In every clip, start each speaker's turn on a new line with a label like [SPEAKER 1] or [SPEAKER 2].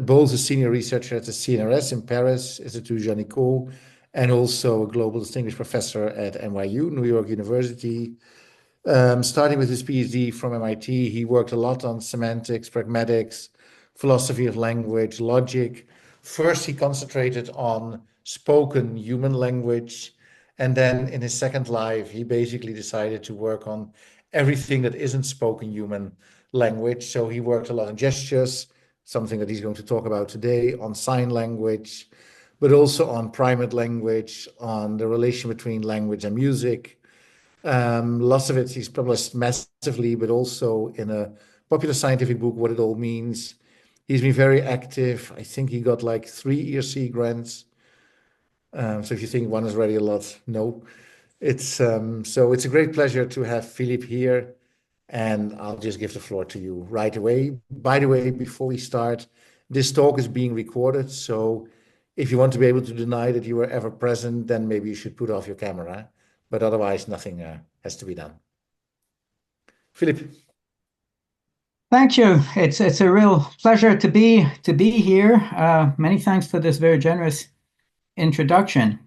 [SPEAKER 1] both a senior researcher at the CNRS in Paris, Institut Janicot, and also a global distinguished professor at NYU, New York University. Starting with his PhD from MIT, he worked a lot on semantics, pragmatics, philosophy of language, logic. First, he concentrated on spoken human language. And then in his second life, he basically decided to work on everything that isn't spoken human language. So he worked a lot on gestures, something that he's going to talk about today, on sign language, but also on primate language, on the relation between language and music. Lots of it he's published massively, but also in a popular scientific book, What It All Means. He's been very active. I think he got like 3 ERC grants. So if you think one is already a lot, no. So it's a great pleasure to have Philippe here, and I'll just give the floor to you right away. By the way, before we start, this talk is being recorded, so if you want to be able to deny that you were ever present, then maybe you should put off your camera, but otherwise nothing has to be done. Philippe.
[SPEAKER 2] Thank you. It's a real pleasure to be here. Many thanks for this very generous introduction.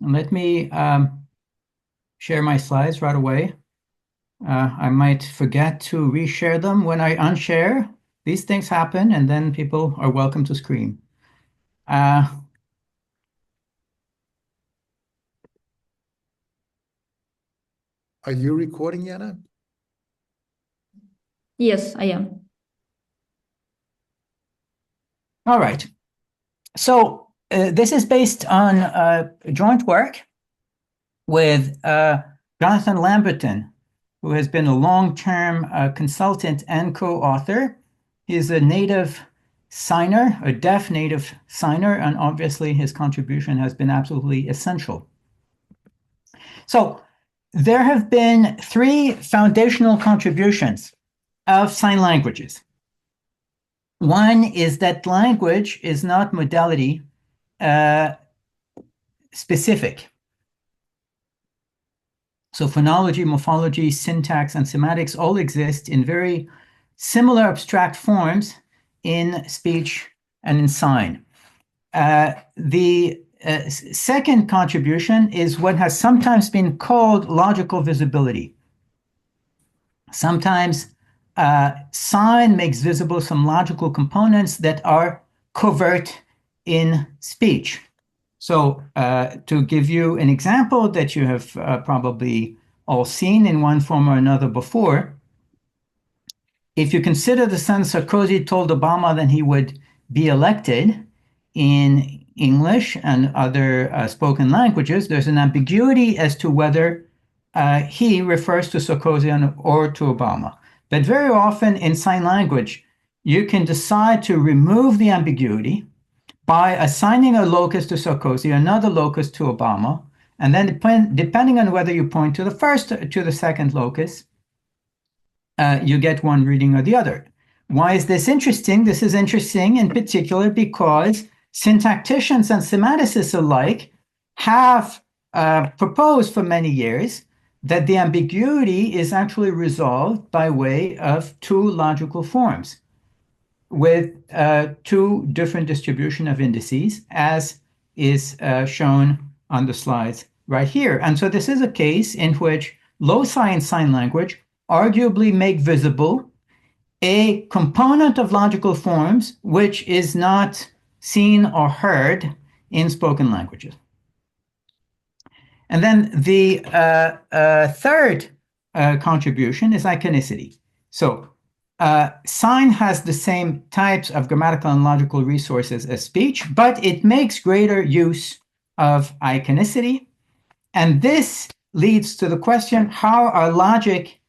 [SPEAKER 2] And let me share my slides right away. I might forget to reshare them when I unshare. These things happen, and then people are welcome to scream.
[SPEAKER 1] Are you recording, Jana?
[SPEAKER 3] Yes, I am.
[SPEAKER 2] All right. So this is based on joint work with Jonathan Lamberton, who has been a long-term consultant and co-author. He is a native signer, a deaf native signer, and obviously his contribution has been absolutely essential. So there have been 3 foundational contributions of sign languages. One is that language is not modality specific. So phonology, morphology, syntax, and semantics all exist in very similar abstract forms in speech and in sign. The second contribution is what has sometimes been called logical visibility. Sometimes sign makes visible some logical components that are covert in speech. So to give you an example that you have probably all seen in one form or another before, if you consider the sentence Sarkozy told Obama that he would be elected in English and other spoken languages, there's an ambiguity as to whether he refers to Sarkozy or to Obama. But very often in sign language, you can decide to remove the ambiguity by assigning a locus to Sarkozy, another locus to Obama, and then depending on whether you point to the first or to the second locus, you get one reading or the other. Why is this interesting? This is interesting in particular because syntacticians and semanticists alike have proposed for many years that the ambiguity is actually resolved by way of 2 logical forms with 2 different distribution of indices, as is shown on the slides right here. And so this is a case in which loci in sign language arguably make visible a component of logical forms which is not seen or heard in spoken languages. And then the third contribution is iconicity. So sign has the same types of grammatical and logical resources as speech, but it makes greater use of iconicity. And this leads to the question, how are logic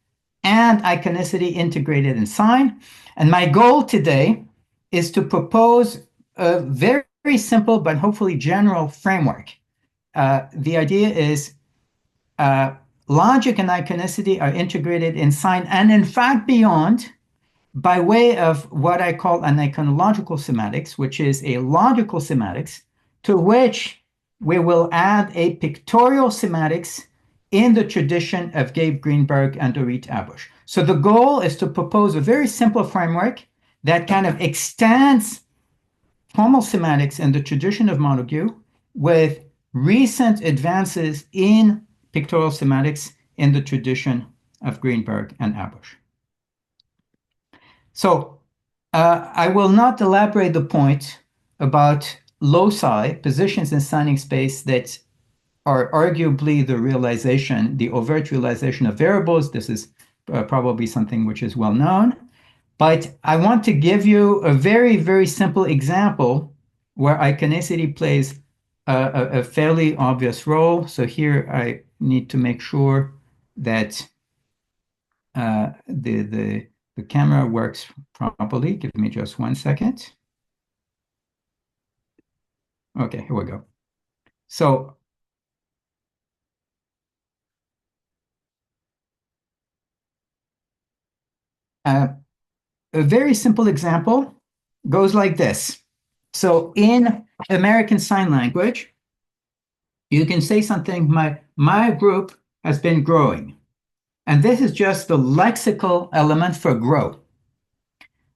[SPEAKER 2] and iconicity integrated in sign? And my goal today is to propose a very, very simple but hopefully general framework. The idea is logic and iconicity are integrated in sign and in fact beyond by way of what I call an iconological semantics, which is a logical semantics to which we will add a pictorial semantics in the tradition of Gabe Greenberg and Dorit Abush. So the goal is to propose a very simple framework that kind of extends formal semantics in the tradition of Montague with recent advances in pictorial semantics in the tradition of Greenberg and Abush. So I will not elaborate the point about loci, positions in signing space that are arguably the overt realization of variables. This is probably something which is well known. But I want to give you a very, very simple example where iconicity plays a fairly obvious role. So here I need to make sure that the camera works properly. Give me just 1 second. Okay, here we go. So a very simple example goes like this. So in American Sign Language, you can say something, my group has been growing. And this is just the lexical element for grow.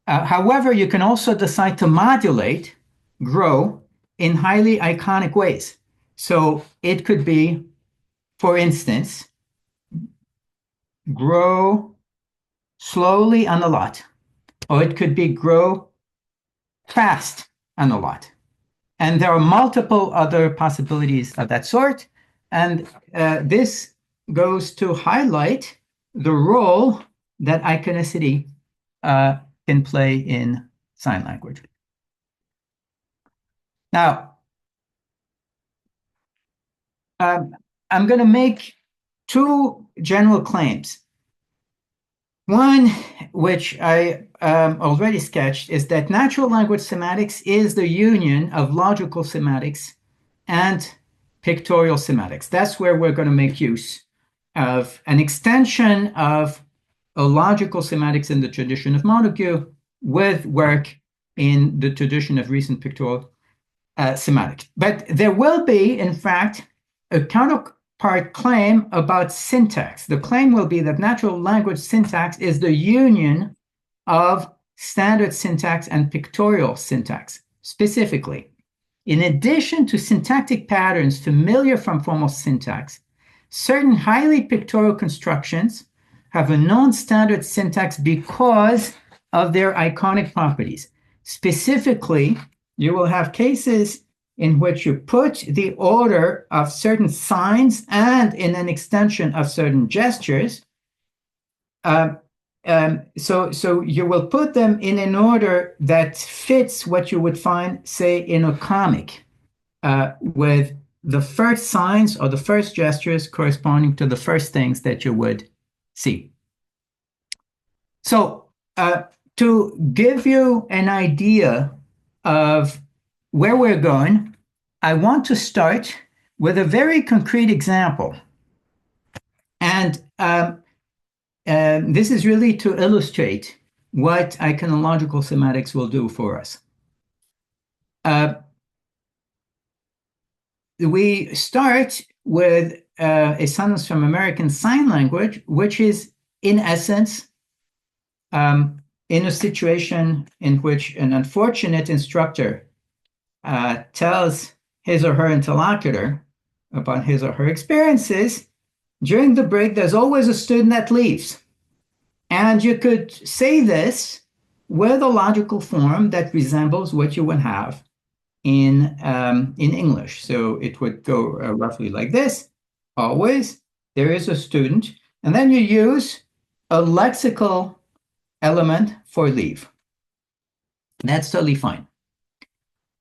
[SPEAKER 2] However, you can also decide to modulate grow in highly iconic ways. So it could be, for instance, grow slowly and a lot, or it could be grow fast and a lot. And there are multiple other possibilities of that sort. And this goes to highlight the role that iconicity can play in sign language. Now, I'm going to make two general claims. One, which I already sketched, is that natural language semantics is the union of logical semantics and pictorial semantics. That's where we're going to make use of an extension of a logical semantics in the tradition of Montague with work in the tradition of recent pictorial semantics. But there will be, in fact, a counterpart claim about syntax. The claim will be that natural language syntax is the union of standard syntax and pictorial syntax. Specifically, in addition to syntactic patterns familiar from formal syntax, certain highly pictorial constructions have a non-standard syntax because of their iconic properties. Specifically, you will have cases in which you put the order of certain signs and in an extension of certain gestures. So you will put them in an order that fits what you would find, say, in a comic, with the first signs or the first gestures corresponding to the first things that you would see. So to give you an idea of where we're going, I want to start with a very concrete example. And this is really to illustrate what iconological semantics will do for us. We start with a sentence from American Sign Language, which is, in essence, in a situation in which an unfortunate instructor tells his or her interlocutor about his or her experiences. During the break, there's always a student that leaves. And you could say this with a logical form that resembles what you would have in English. So it would go roughly like this. Always, there is a student. And then you use a lexical element for leave. That's totally fine.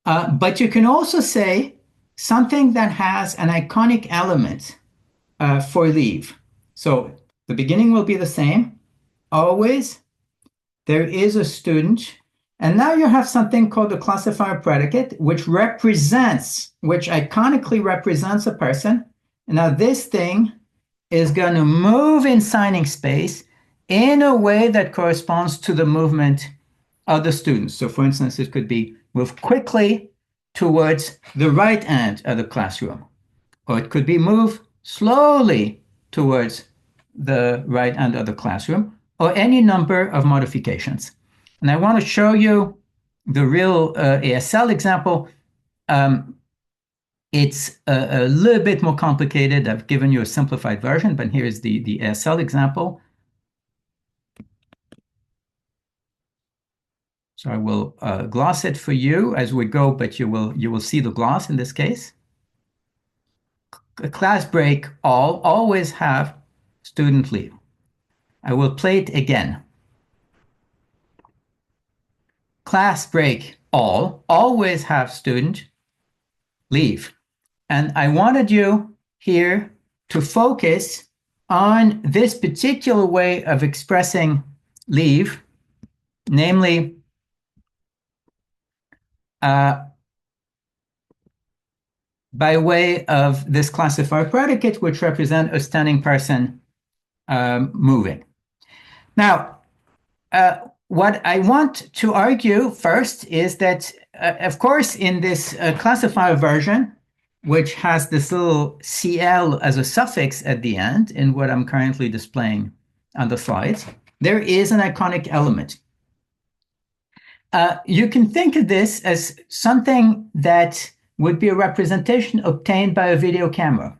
[SPEAKER 2] But you can also say something that has an iconic element for leave. So the beginning will be the same. Always, there is a student. And now you have something called the classifier predicate, which iconically represents a person. And now this thing is going to move in signing space in a way that corresponds to the movement of the students. So for instance, it could be move quickly towards the right end of the classroom, or it could be move slowly towards the right end of the classroom, or any number of modifications. And I want to show you the real ASL example, it's a little bit more complicated. I've given you a simplified version, but here's the ASL example. So I will gloss it for you as we go, but you will see the gloss in this case. A class break all, always have student leave. I will play it again. Class break all, always have student leave. And I wanted you here to focus on this particular way of expressing leave, namely by way of this classifier predicate, which represent a standing person moving. Now, what I want to argue first is that, of course, in this classifier version, which has this little CL as a suffix at the end in what I'm currently displaying on the slides, there is an iconic element. You can think of this as something that would be a representation obtained by a video camera.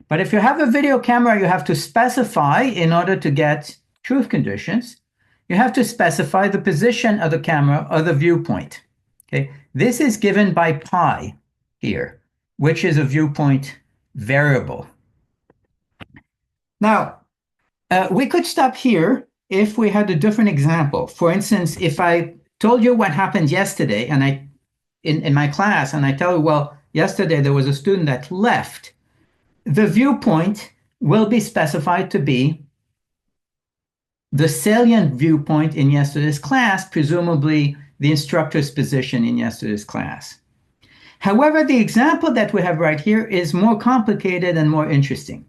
[SPEAKER 2] But if you have a video camera, you have to specify, in order to get truth conditions, you have to specify the position of the camera or the viewpoint. Okay, this is given by pi here, which is a viewpoint variable. Now, we could stop here if we had a different example. For instance, if I told you what happened yesterday, and in my class, and I tell you, well, yesterday there was a student that left, the viewpoint will be specified to be the salient viewpoint in yesterday's class, presumably the instructor's position in yesterday's class. However, the example that we have right here is more complicated and more interesting.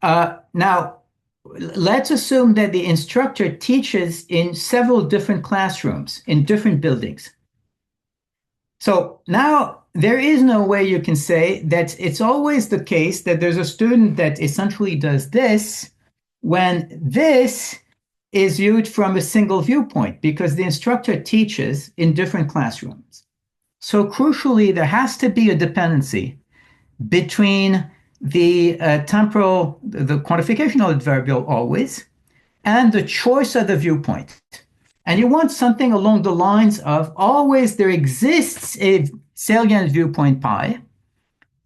[SPEAKER 2] Now, let's assume that the instructor teaches in several different classrooms in different buildings. So now there is no way you can say that it's always the case that there's a student that essentially does this when this is viewed from a single viewpoint, because the instructor teaches in different classrooms. So crucially, there has to be a dependency between the temporal, the quantificational adverbial always, and the choice of the viewpoint. And you want something along the lines of always there exists a salient viewpoint pi,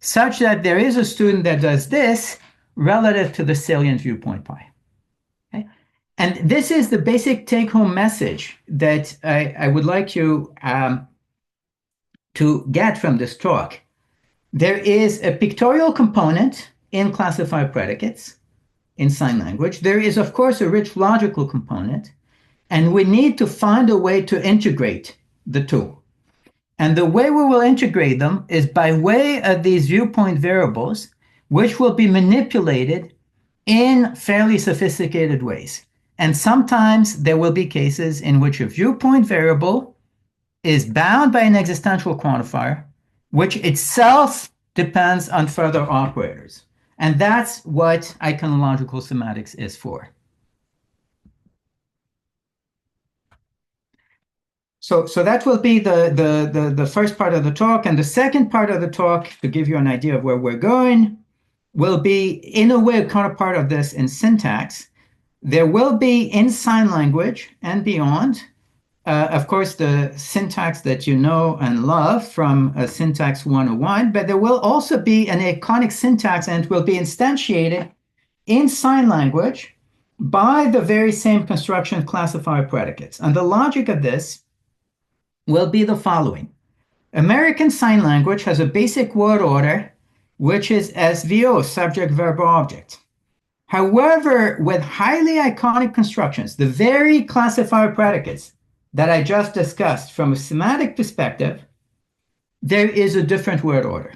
[SPEAKER 2] such that there is a student that does this relative to the salient viewpoint pi. Okay? And this is the basic take-home message that I would like you to get from this talk. There is a pictorial component in classifier predicates in sign language. There is, of course, a rich logical component, and we need to find a way to integrate the two. And the way we will integrate them is by way of these viewpoint variables, which will be manipulated in fairly sophisticated ways. And sometimes there will be cases in which a viewpoint variable is bound by an existential quantifier, which itself depends on further operators. And that's what iconological semantics is for. So that will be the first part of the talk. And the second part of the talk, to give you an idea of where we're going, will be, in a way, a counterpart of this in syntax. There will be in sign language and beyond, of course, the syntax that you know and love from Syntax 101, but there will also be an iconic syntax, and it will be instantiated in sign language by the very same construction classifier predicates. And the logic of this will be the following. American Sign Language has a basic word order, which is SVO, subject, verb, object. However, with highly iconic constructions, the very classifier predicates that I just discussed from a semantic perspective, there is a different word order.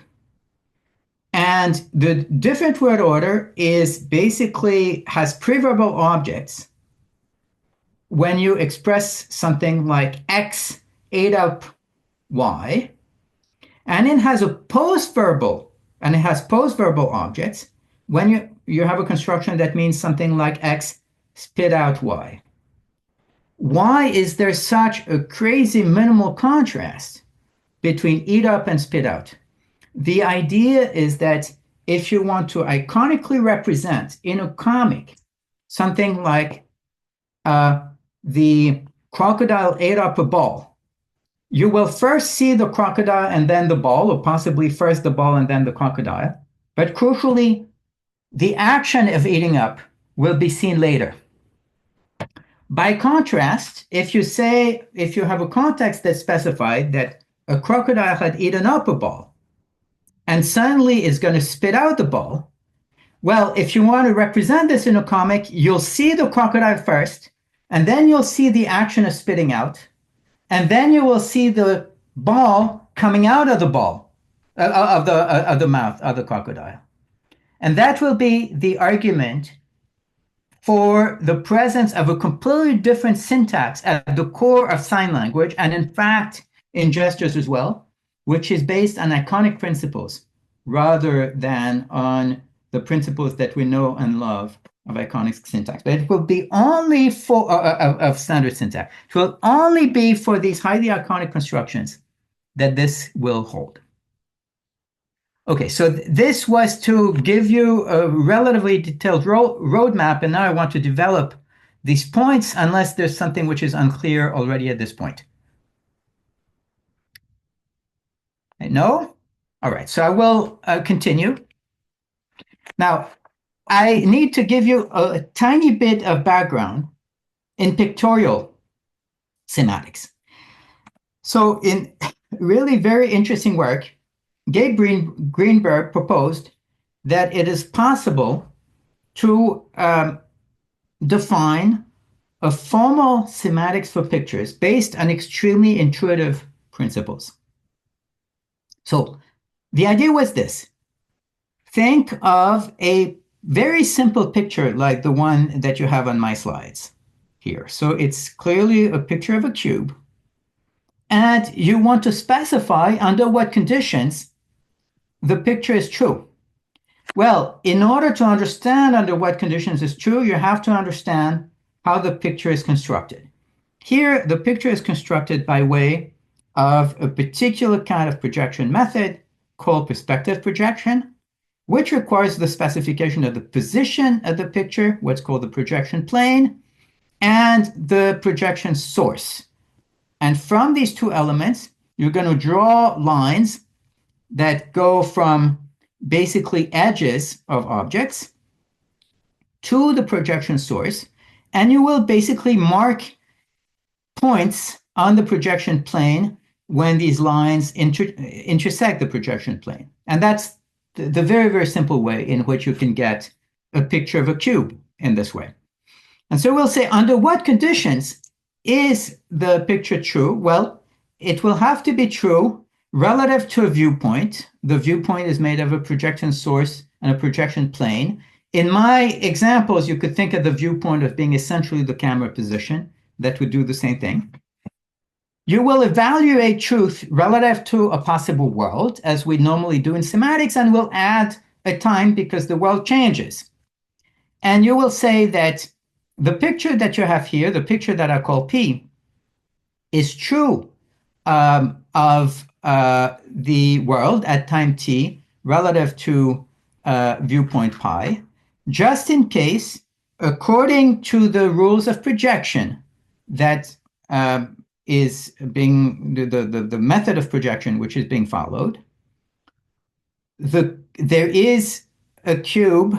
[SPEAKER 2] And the different word order is basically has preverbal objects when you express something like X ate up Y, and it has a post-verbal, and it has post-verbal objects when you have a construction that means something like X spit out Y. why is there such a crazy minimal contrast between eat up and spit out? The idea is that if you want to iconically represent in a comic something like the crocodile ate up a ball, you will first see the crocodile and then the ball, or possibly first the ball and then the crocodile. But crucially, the action of eating up will be seen later. By contrast, if you have a context that specified that a crocodile had eaten up a ball and suddenly is going to spit out the ball, well, if you want to represent this in a comic, you'll see the crocodile first, and then you'll see the action of spitting out, and then you will see the ball coming out of the of the mouth of the crocodile. And that will be the argument for the presence of a completely different syntax at the core of sign language, and in fact, in gestures as well, which is based on iconic principles rather than on the principles that we know and love of iconic syntax. But it will be only for of standard syntax. It will only be for these highly iconic constructions that this will hold. Okay, so this was to give you a relatively detailed roadmap, and now I want to develop these points unless there's something which is unclear already at this point. No? All right, so I will continue. Now, I need to give you a tiny bit of background in pictorial semantics. So in really very interesting work, Gabe Greenberg proposed that it is possible to define a formal semantics for pictures based on extremely intuitive principles. So the idea was this. Think of a very simple picture like the one that you have on my slides here. So it's clearly a picture of a cube. And you want to specify under what conditions the picture is true. Well, in order to understand under what conditions it's true, you have to understand how the picture is constructed. Here, the picture is constructed by way of a particular kind of projection method called perspective projection, which requires the specification of the position of the picture, what's called the projection plane, and the projection source. And from these two elements, you're going to draw lines that go from basically edges of objects to the projection source, and you will basically mark points on the projection plane when these lines intersect the projection plane. And that's the very, very simple way in which you can get a picture of a cube in this way. And so we'll say, under what conditions is the picture true? Well, it will have to be true relative to a viewpoint. The viewpoint is made of a projection source and a projection plane. In my examples, you could think of the viewpoint as being essentially the camera position. That would do the same thing. You will evaluate truth relative to a possible world, as we normally do in semantics, and will add a time because the world changes. And you will say that the picture that you have here, the picture that I call P, is true of the world at time t relative to viewpoint pi, just in case, according to the rules of projection that is being the method of projection which is being followed, there is a cube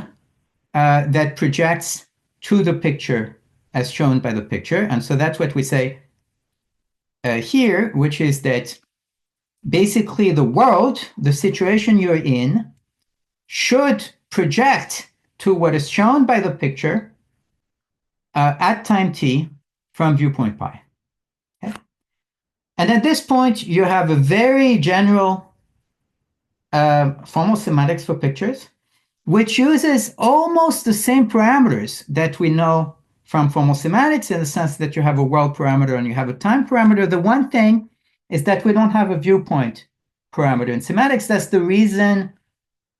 [SPEAKER 2] that projects to the picture as shown by the picture. And so that's what we say here, which is that basically the world, the situation you're in, should project to what is shown by the picture at time t from viewpoint pi. Okay? And at this point, you have a very general formal semantics for pictures, which uses almost the same parameters that we know from formal semantics, in the sense that you have a world parameter and you have a time parameter. The one thing is that we don't have a viewpoint parameter in semantics. That's the reason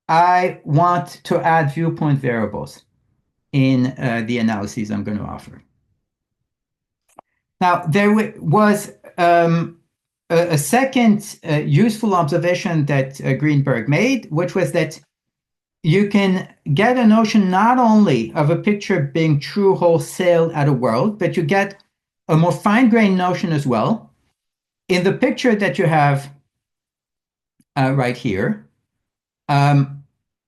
[SPEAKER 2] I want to add viewpoint variables in the analyses I'm going to offer. Now, there was a second useful observation that Greenberg made, which was that you can get a notion not only of a picture being true wholesale at a world, but you get a more fine-grained notion as well. In the picture that you have right here,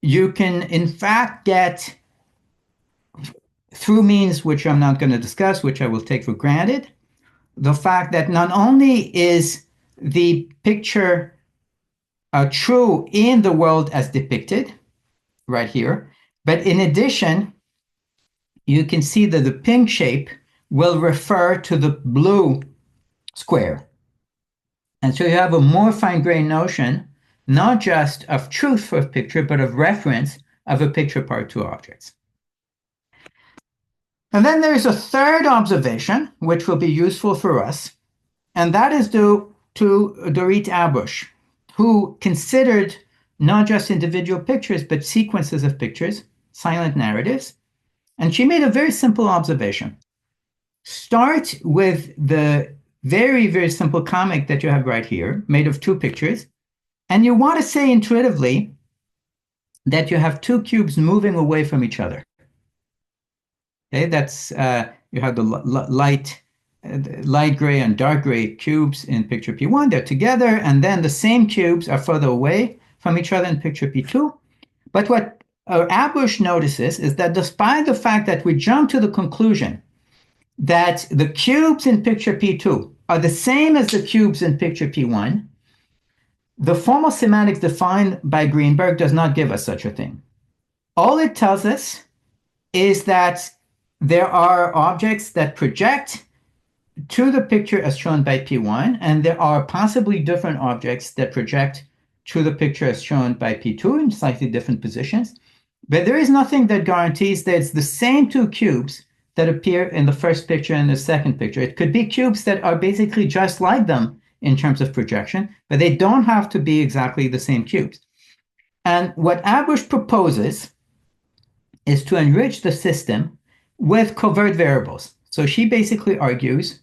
[SPEAKER 2] you can in fact get, through means which I'm not going to discuss, which I will take for granted, the fact that not only is the picture true in the world as depicted right here, but in addition, you can see that the pink shape will refer to the blue square. And so you have a more fine-grained notion, not just of truth for a picture, but of reference of a picture part to objects. And then there's a third observation, which will be useful for us, and that is due to Dorit Abush, who considered not just individual pictures, but sequences of pictures, silent narratives. And she made a very simple observation. Start with the very, very simple comic that you have right here, made of two pictures. And you want to say intuitively that you have two cubes moving away from each other. Okay, that's, you have the light gray and dark gray cubes in picture P1, they're together, and then the same cubes are further away from each other in picture P2. But what Abush notices is that despite the fact that we jump to the conclusion that the cubes in picture P2 are the same as the cubes in picture P1, the formal semantics defined by Greenberg does not give us such a thing. All it tells us is that there are objects that project to the picture as shown by P1, and there are possibly different objects that project to the picture as shown by P2 in slightly different positions. But there is nothing that guarantees that it's the same two cubes that appear in the first picture and the second picture. It could be cubes that are basically just like them in terms of projection, but they don't have to be exactly the same cubes. And what Abush proposes is to enrich the system with covert variables. So she basically argues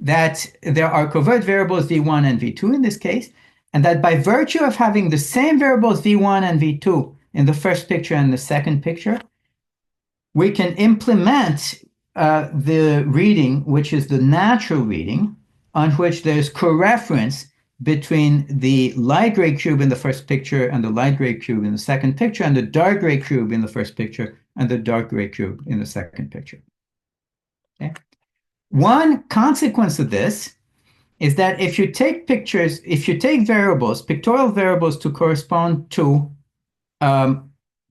[SPEAKER 2] that there are covert variables v1 and v2 in this case, and that by virtue of having the same variables v1 and v2 in the first picture and the second picture, we can implement the reading, which is the natural reading, on which there's co-reference between the light gray cube in the first picture and the light gray cube in the second picture, and the dark gray cube in the first picture and the dark gray cube in the second picture. Okay? One consequence of this is that if you take pictures, if you take variables, pictorial variables to correspond to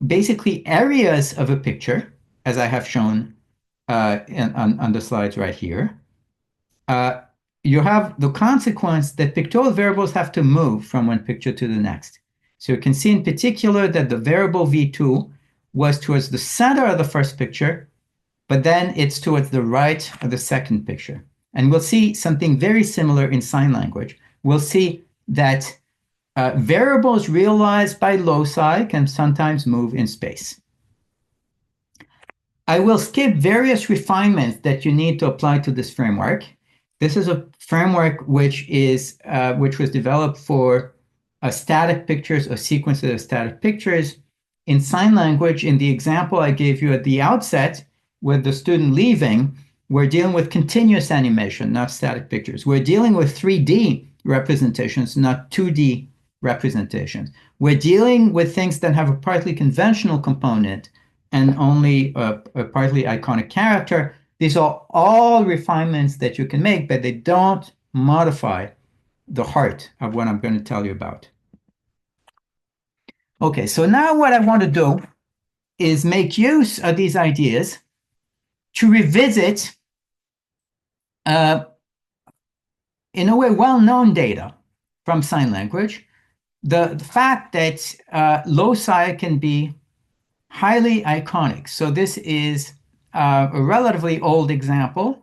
[SPEAKER 2] basically areas of a picture, as I have shown on the slides right here, you have the consequence that pictorial variables have to move from one picture to the next. So you can see in particular that the variable v2 was towards the center of the first picture, but then it's towards the right of the second picture. And we'll see something very similar in sign language. We'll see that variables realized by loci can sometimes move in space. I will skip various refinements that you need to apply to this framework. This is a framework which was developed for static pictures or sequences of static pictures. In sign language, in the example I gave you at the outset, with the student leaving, we're dealing with continuous animation, not static pictures. We're dealing with 3D representations, not 2D representations. We're dealing with things that have a partly conventional component and only a partly iconic character. These are all refinements that you can make, but they don't modify the heart of what I'm going to tell you about. Okay, so now what I want to do is make use of these ideas to revisit, in a way, well-known data from sign language. The fact that loci can be highly iconic. So this is a relatively old example,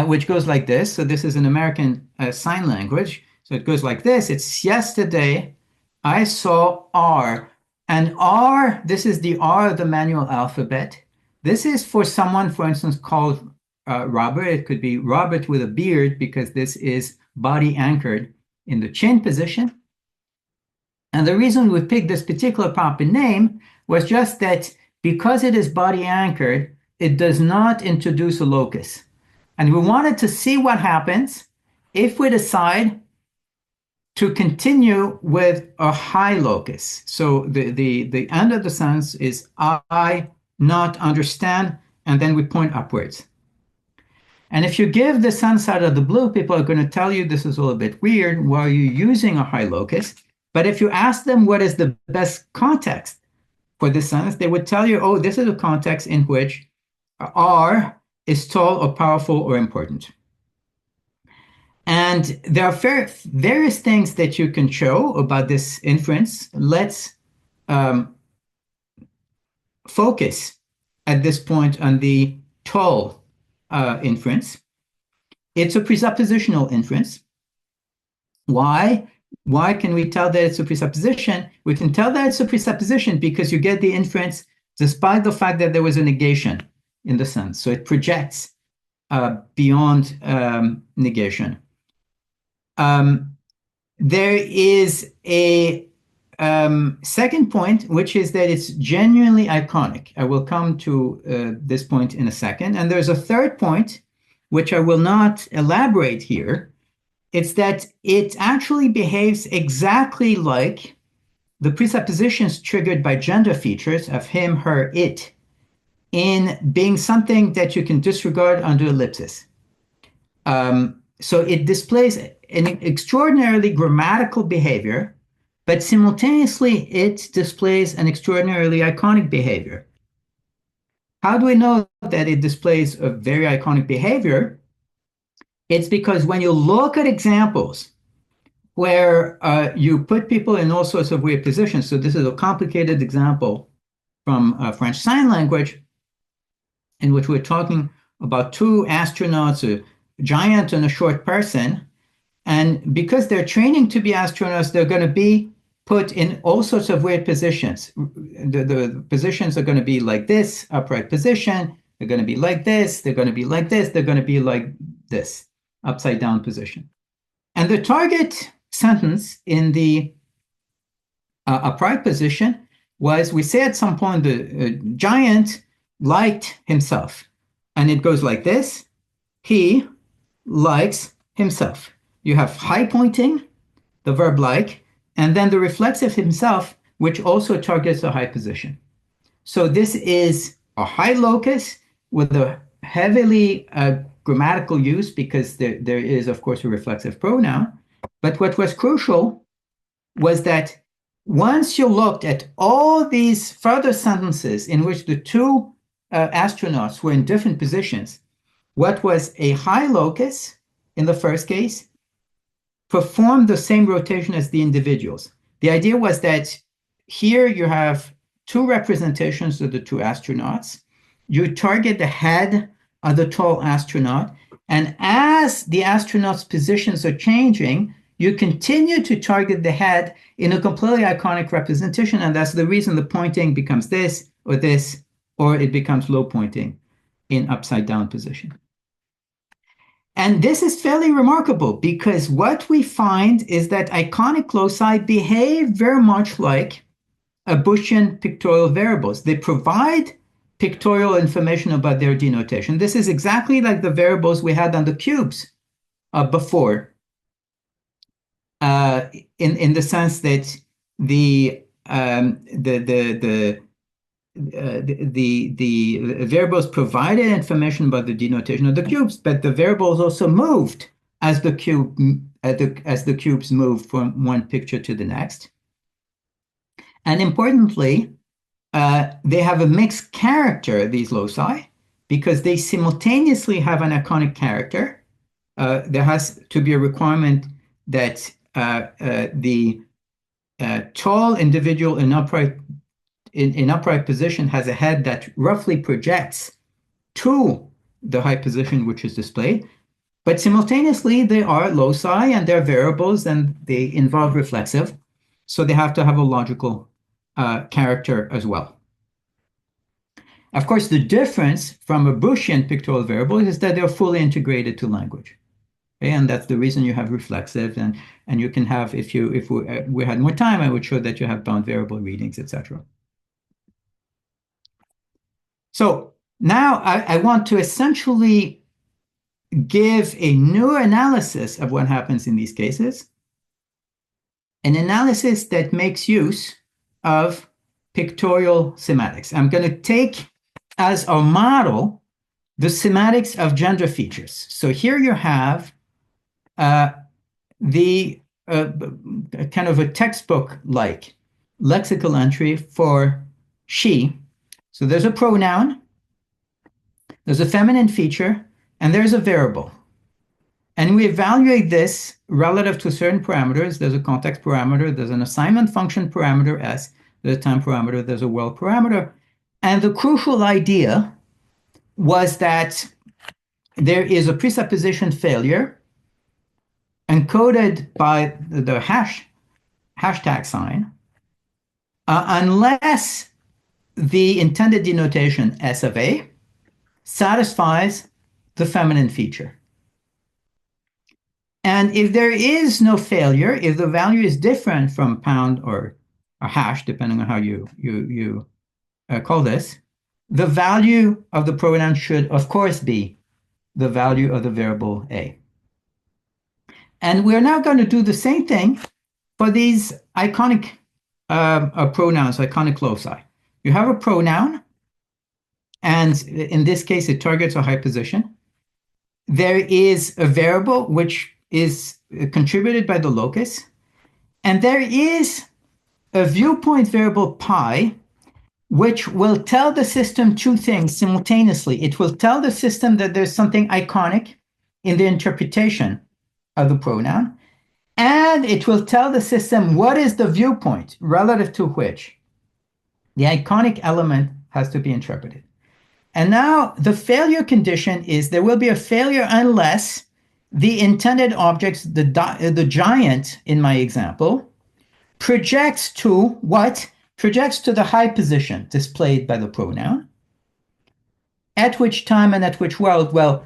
[SPEAKER 2] which goes like this. So this is an American sign language. So it goes like this. It's yesterday I saw R. And R, this is the R of the manual alphabet. This is for someone, for instance, called Robert. It could be Robert with a beard, because this is body anchored in the chin position. And the reason we picked this particular proper name was just that because it is body anchored, it does not introduce a locus. And we wanted to see what happens if we decide to continue with a high locus. So the end of the sentence is I not understand, and then we point upwards. And if you give the sentence out of the blue, people are going to tell you this is a little bit weird. Why are you using a high locus? But if you ask them what is the best context for this sentence, they would tell you, oh, this is a context in which R is tall or powerful or important. And there are various things that you can show about this inference. Let's focus at this point on the tall inference. It's a presuppositional inference. Why? Why can we tell that it's a presupposition? We can tell that it's a presupposition because you get the inference despite the fact that there was a negation in the sentence. So it projects beyond negation. There is a second point, which is that it's genuinely iconic. I will come to this point in a second. And there's a third point, which I will not elaborate here. It's that it actually behaves exactly like the presuppositions triggered by gender features of him, her, it, in being something that you can disregard under ellipsis. So it displays an extraordinarily grammatical behavior, but simultaneously it displays an extraordinarily iconic behavior. How do we know that it displays a very iconic behavior? It's because when you look at examples where you put people in all sorts of weird positions, so this is a complicated example from French Sign Language, in which we're talking about two astronauts, a giant and a short person. And because they're training to be astronauts, they're going to be put in all sorts of weird positions. The positions are going to be like this, upright position. They're going to be like this. They're going to be like this. They're going to be like this, upside down position. And the target sentence in the upright position was, we say at some point, the giant liked himself. And it goes like this. He likes himself. You have high pointing, the verb like, and then the reflexive himself, which also targets a high position. So this is a high locus with a heavily grammatical use, because there is, of course, a reflexive pronoun. But what was crucial was that once you looked at all these further sentences in which the two astronauts were in different positions, what was a high locus in the first case performed the same rotation as the individuals. The idea was that here you have two representations of the two astronauts. You target the head of the tall astronaut, and as the astronauts' positions are changing, you continue to target the head in a completely iconic representation, and that's the reason the pointing becomes this, or it becomes low pointing in upside down position. And this is fairly remarkable, because what we find is that iconic loci behave very much like Bushian pictorial variables. They provide pictorial information about their denotation. This is exactly like the variables we had on the cubes before, in the sense that the variables provided information about the denotation of the cubes, but the variables also moved as the cubes moved from one picture to the next. And importantly, they have a mixed character, these loci, because they simultaneously have an iconic character. There has to be a requirement that the tall individual in upright position has a head that roughly projects to the high position which is displayed, but simultaneously they are loci and they're variables and they involve reflexive, so they have to have a logical character as well. Of course, the difference from a Bushian pictorial variable is that they're fully integrated to language. Okay? And that's the reason you have reflexive, and you can have, if we had more time, I would show that you have bound variable readings, etc. So now I want to essentially give a new analysis of what happens in these cases, an analysis that makes use of pictorial sematics. I'm going to take as our model the sematics of gender features. So here you have the kind of a textbook-like lexical entry for she. So there's a pronoun, there's a feminine feature, and there's a variable. And we evaluate this relative to certain parameters. There's a context parameter, there's an assignment function parameter S, there's a time parameter, there's a world parameter. And the crucial idea was that there is a presupposition failure encoded by the hashtag sign unless the intended denotation S of A satisfies the feminine feature. And if there is no failure, if the value is different from pound or a hash, depending on how you call this, the value of the pronoun should, of course, be the value of the variable A. And we're now going to do the same thing for these iconic pronouns, iconic loci. You have a pronoun, and in this case, it targets a high position. There is a variable which is contributed by the locus, and there is a viewpoint variable pi, which will tell the system two things simultaneously. It will tell the system that there's something iconic in the interpretation of the pronoun, and it will tell the system what is the viewpoint relative to which the iconic element has to be interpreted. And now the failure condition is there will be a failure unless the intended objects, the giant in my example, projects to what? Projects to the high position displayed by the pronoun. At which time and at which world? Well,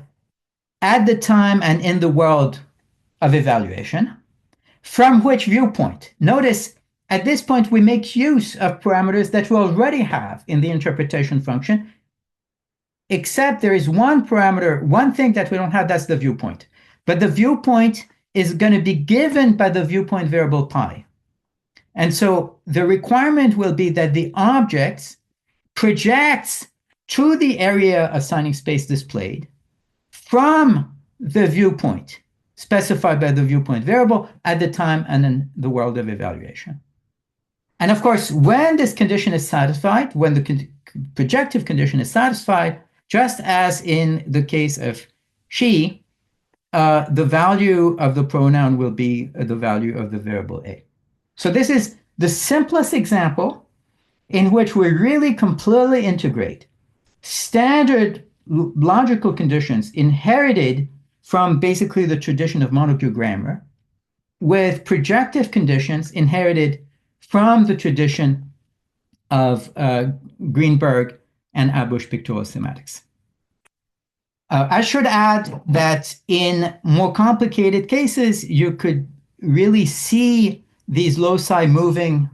[SPEAKER 2] at the time and in the world of evaluation. From which viewpoint? Notice at this point we make use of parameters that we already have in the interpretation function, except there is one parameter, one thing that we don't have, that's the viewpoint. But the viewpoint is going to be given by the viewpoint variable pi. And so the requirement will be that the object projects to the area of signing space displayed from the viewpoint specified by the viewpoint variable at the time and in the world of evaluation. And of course, when this condition is satisfied, when the projective condition is satisfied, just as in the case of she, the value of the pronoun will be the value of the variable A. So this is the simplest example in which we really completely integrate standard logical conditions inherited from basically the tradition of Montague grammar with projective conditions inherited from the tradition of Greenberg and Abush pictorial sematics. I should add that in more complicated cases, you could really see these loci moving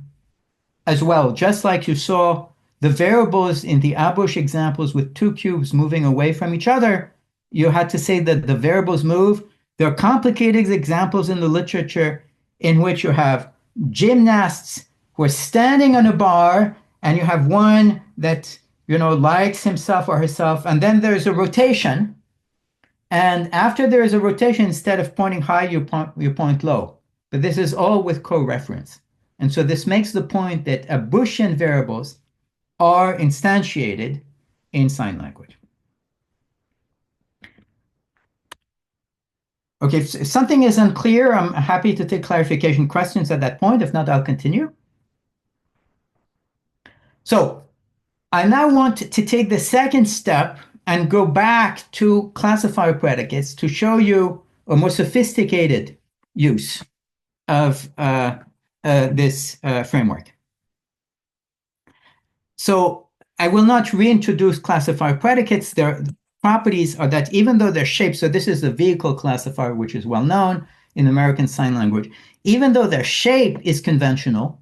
[SPEAKER 2] as well, just like you saw the variables in the Abush examples with two cubes moving away from each other. You had to say that the variables move. There are complicated examples in the literature in which you have gymnasts who are standing on a bar, and you have one that likes himself or herself, and then there's a rotation. And after there is a rotation, instead of pointing high, you point low. But this is all with co-reference. And so this makes the point that Abushian variables are instantiated in sign language. Okay, if something is unclear, I'm happy to take clarification questions at that point. If not, I'll continue. So I now want to take the second step and go back to classifier predicates to show you a more sophisticated use of this framework. So I will not reintroduce classifier predicates. Their properties are that even though they're shaped, so this is the vehicle classifier, which is well known in American Sign Language, even though their shape is conventional,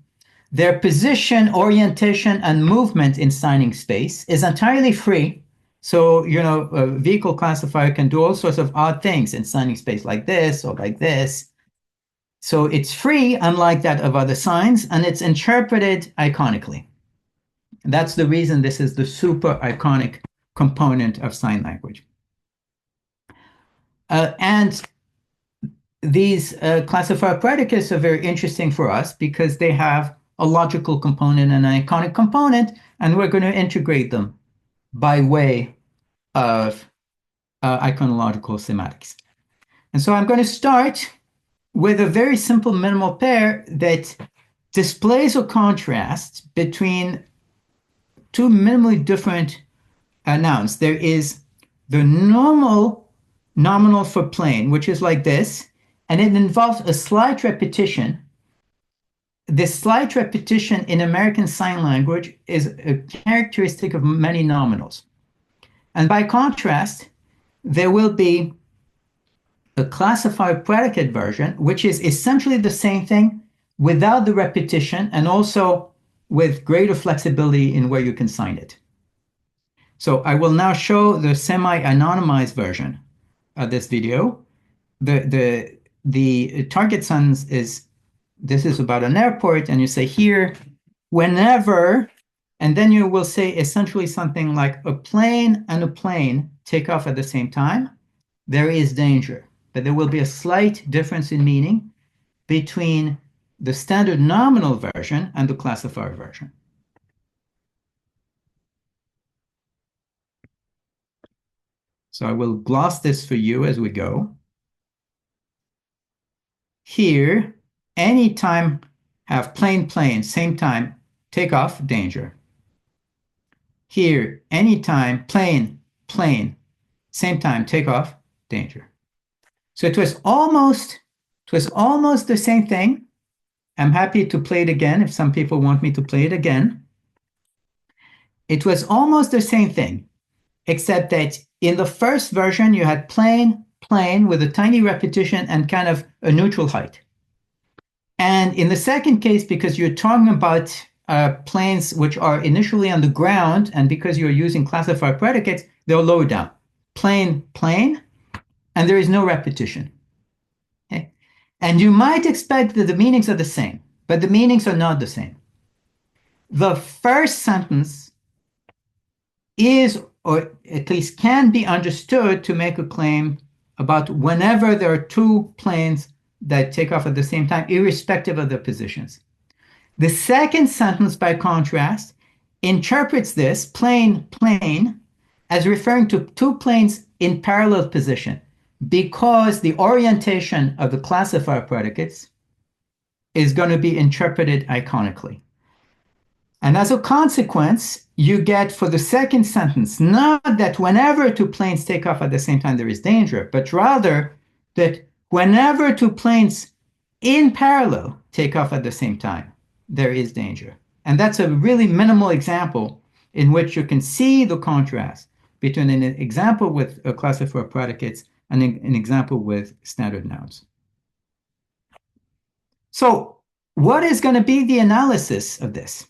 [SPEAKER 2] their position, orientation, and movement in signing space is entirely free. So, a vehicle classifier can do all sorts of odd things in signing space like this or like this. So it's free, unlike that of other signs, and it's interpreted iconically. That's the reason this is the super iconic component of sign language. And these classifier predicates are very interesting for us because they have a logical component and an iconic component, and we're going to integrate them by way of iconological semantics. And so I'm going to start with a very simple minimal pair that displays a contrast between two minimally different nouns. There is the normal nominal for plain, which is like this, and it involves a slight repetition. This slight repetition in American Sign Language is a characteristic of many nominals. And by contrast, there will be a classifier predicate version, which is essentially the same thing without the repetition and also with greater flexibility in where you can sign it. So I will now show the semi-anonymized version of this video. The target sentence is, this is about an airport, and you say here, whenever, and then you will say essentially something like a plane and a plane take off at the same time, there is danger. But there will be a slight difference in meaning between the standard nominal version and the classifier version. So I will gloss this for you as we go. Here, anytime have plane, plane, same time, take off, danger. Here, anytime plane, plane, same time, take off, danger. So it was almost the same thing. I'm happy to play it again if some people want me to play it again. It was almost the same thing, except that in the first version, you had plane, plane with a tiny repetition and kind of a neutral height. And in the second case, because you're talking about planes which are initially on the ground, and because you're using classifier predicates, they're lower down. Plane, plane, and there is no repetition. Okay? And you might expect that the meanings are the same, but the meanings are not the same. The first sentence is, or at least can be understood to make a claim about whenever there are two planes that take off at the same time, irrespective of their positions. The second sentence, by contrast, interprets this plane, plane, as referring to two planes in parallel position, because the orientation of the classifier predicates is going to be interpreted iconically. And as a consequence, you get for the second sentence, not that whenever two planes take off at the same time there is danger, but rather that whenever two planes in parallel take off at the same time, there is danger. And that's a really minimal example in which you can see the contrast between an example with a classifier predicates and an example with standard nouns. So what is going to be the analysis of this?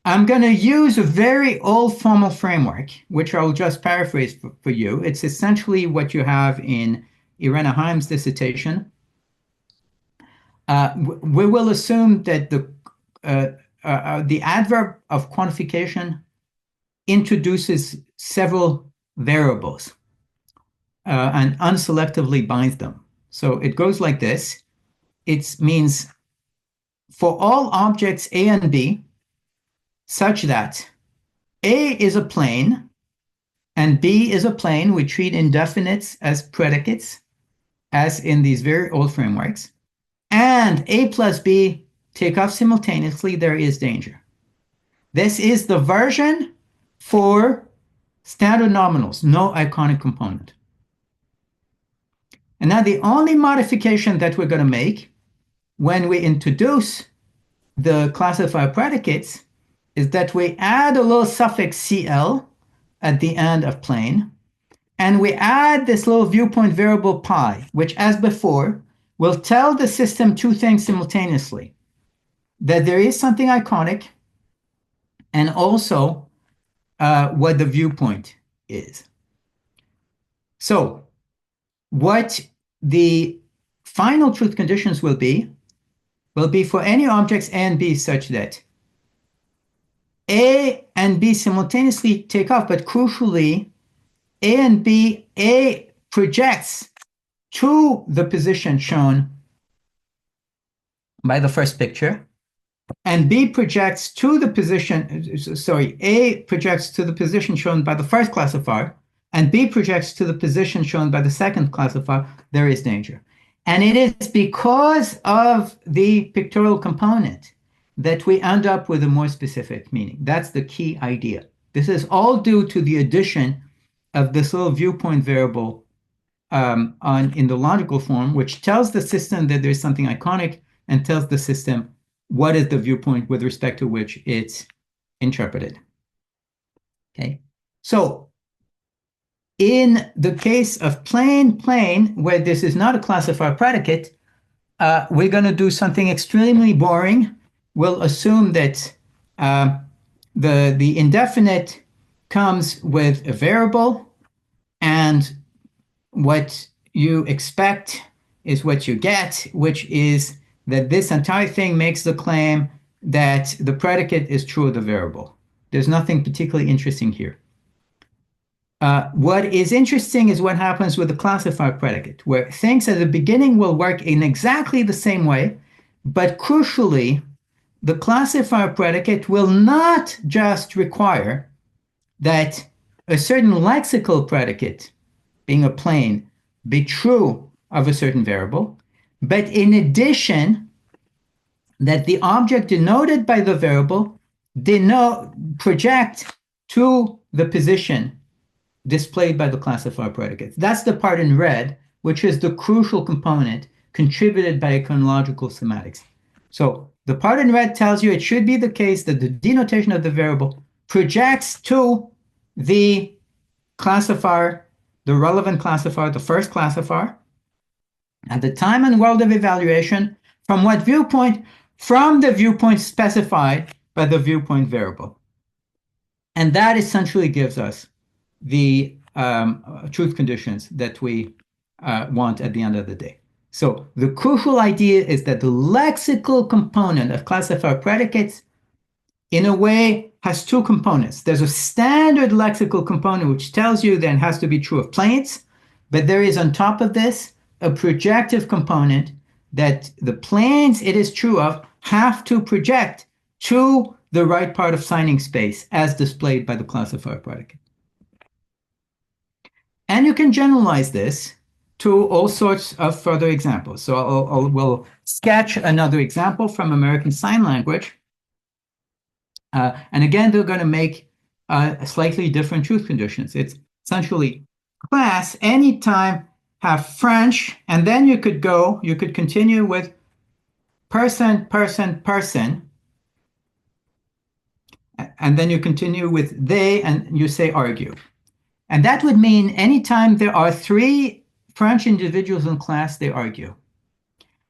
[SPEAKER 2] I'm going to use a very old formal framework, which I'll just paraphrase for you. It's essentially what you have in Irena Heim's dissertation. We will assume that the adverb of quantification introduces several variables and unselectively binds them. So it goes like this. It means for all objects A and B, such that A is a plane and B is a plane, we treat indefinites as predicates, as in these very old frameworks, and A plus B take off simultaneously, there is danger. This is the version for standard nominals, no iconic component. And now the only modification that we're going to make when we introduce the classifier predicates is that we add a little suffix CL at the end of plane, and we add this little viewpoint variable pi, which, as before, will tell the system two things simultaneously: that there is something iconic, and also what the viewpoint is. So what the final truth conditions will be for any objects A and B such that A and B simultaneously take off, but crucially, A and B, A projects to the position shown by the first picture, and B projects to the position, sorry, A projects to the position shown by the first classifier, and B projects to the position shown by the second classifier, there is danger. And it is because of the pictorial component that we end up with a more specific meaning. That's the key idea. This is all due to the addition of this little viewpoint variable in the logical form, which tells the system that there's something iconic and tells the system what is the viewpoint with respect to which it's interpreted. Okay, so in the case of plane, where this is not a classifier predicate, we're going to do something extremely boring. We'll assume that the indefinite comes with a variable, and what you expect is what you get, which is that this entire thing makes the claim that the predicate is true of the variable. There's nothing particularly interesting here. What is interesting is what happens with the classifier predicate, where things at the beginning will work in exactly the same way, but crucially, the classifier predicate will not just require that a certain lexical predicate, being a plane, be true of a certain variable, but in addition, that the object denoted by the variable project to the position displayed by the classifier predicate. That's the part in red, which is the crucial component contributed by iconological semantics. So the part in red tells you it should be the case that the denotation of the variable projects to the classifier, the relevant classifier, the first classifier, at the time and world of evaluation. From what viewpoint? From the viewpoint specified by the viewpoint variable. And that essentially gives us the truth conditions that we want at the end of the day. So the crucial idea is that the lexical component of classifier predicates, in a way, has two components. There's a standard lexical component which tells you that it has to be true of planes, but there is on top of this a projective component that the planes it is true of have to project to the right part of signing space as displayed by the classifier predicate. And you can generalize this to all sorts of further examples. So we'll sketch another example from American Sign Language. And again, they're going to make slightly different truth conditions. It's essentially class, anytime have French, and then you could continue with person, person, person, and then you continue with they, and you say argue. And that would mean anytime there are three French individuals in class, they argue.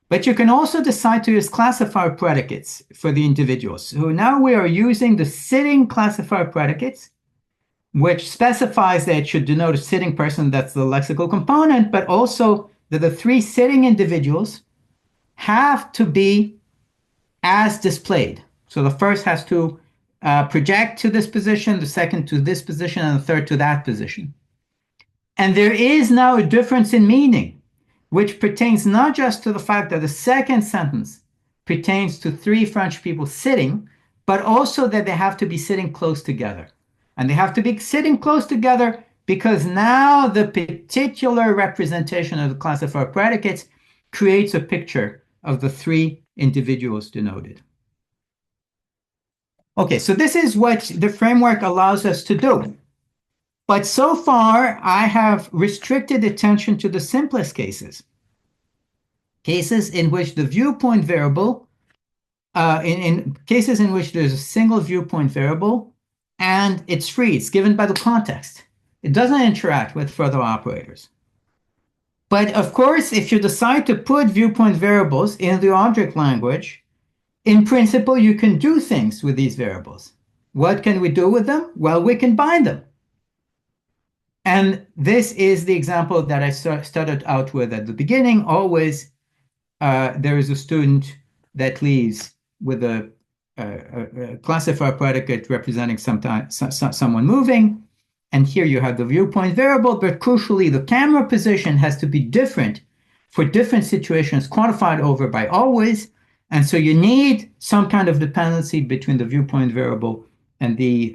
[SPEAKER 2] But you can also decide to use classifier predicates for the individuals. So now we are using the sitting classifier predicates, which specifies that it should denote a sitting person, that's the lexical component, but also that the three sitting individuals have to be as displayed. So the first has to project to this position, the second to this position, and the third to that position. And there is now a difference in meaning, which pertains not just to the fact that the second sentence pertains to three French people sitting, but also that they have to be sitting close together. And they have to be sitting close together because now the particular representation of the classifier predicates creates a picture of the three individuals denoted. Okay, so this is what the framework allows us to do. But so far, I have restricted attention to the simplest cases. Cases in which the viewpoint variable in cases in which there's a single viewpoint variable and it's free, it's given by the context. It doesn't interact with further operators. But of course, if you decide to put viewpoint variables in the object language, in principle, you can do things with these variables. What can we do with them? Well, we can bind them. And this is the example that I started out with at the beginning. Always, there is a student that leaves with a classifier predicate representing someone moving. And here you have the viewpoint variable, but crucially, the camera position has to be different for different situations, quantified over by always. And so you need some kind of dependency between the viewpoint variable and the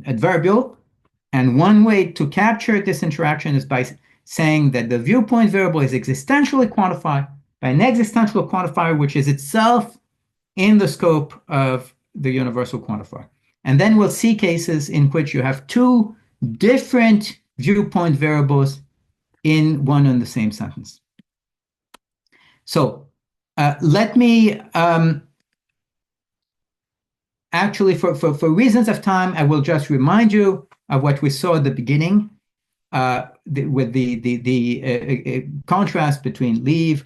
[SPEAKER 2] adverbial. And one way to capture this interaction is by saying that the viewpoint variable is existentially quantified by an existential quantifier, which is itself in the scope of the universal quantifier. And then we'll see cases in which you have two different viewpoint variables in one and the same sentence. So let me, actually, for reasons of time, I will just remind you of what we saw at the beginning with the contrast between leave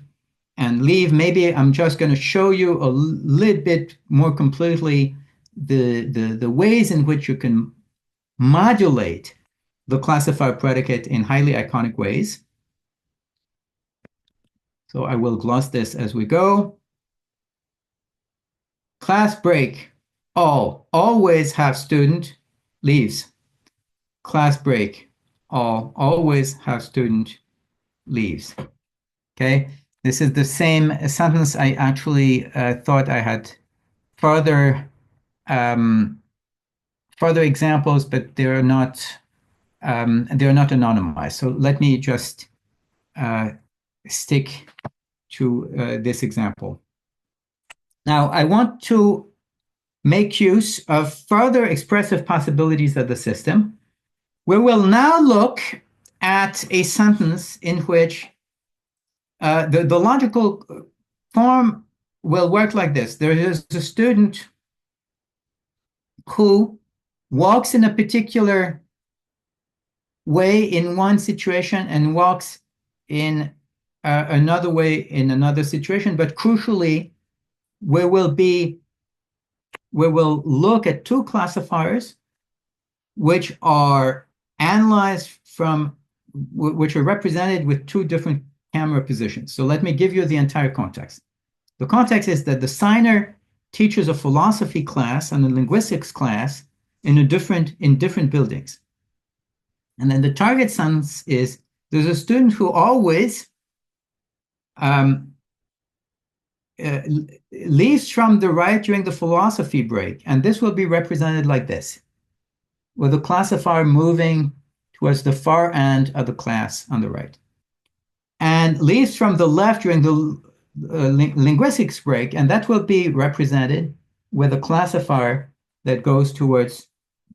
[SPEAKER 2] and leave. Maybe I'm just going to show you a little bit more completely the ways in which you can modulate the classifier predicate in highly iconic ways. So I will gloss this as we go. Class break, all, always have student, leaves. Class break, all, always have student, leaves. Okay, this is the same sentence. I actually thought I had further examples, but they're not anonymized. So let me just stick to this example. Now, I want to make use of further expressive possibilities of the system. We will now look at a sentence in which the logical form will work like this. There is a student who walks in a particular way in one situation and walks in another way in another situation. But crucially, we will look at two classifiers which are analyzed which are represented with two different camera positions. So let me give you the entire context. The context is that the signer teaches a philosophy class and a linguistics class in different buildings. And then the target sentence is there's a student who always leaves from the right during the philosophy break. And this will be represented like this, with the classifier moving towards the far end of the class on the right. And leaves from the left during the linguistics break, and that will be represented with a classifier that goes towards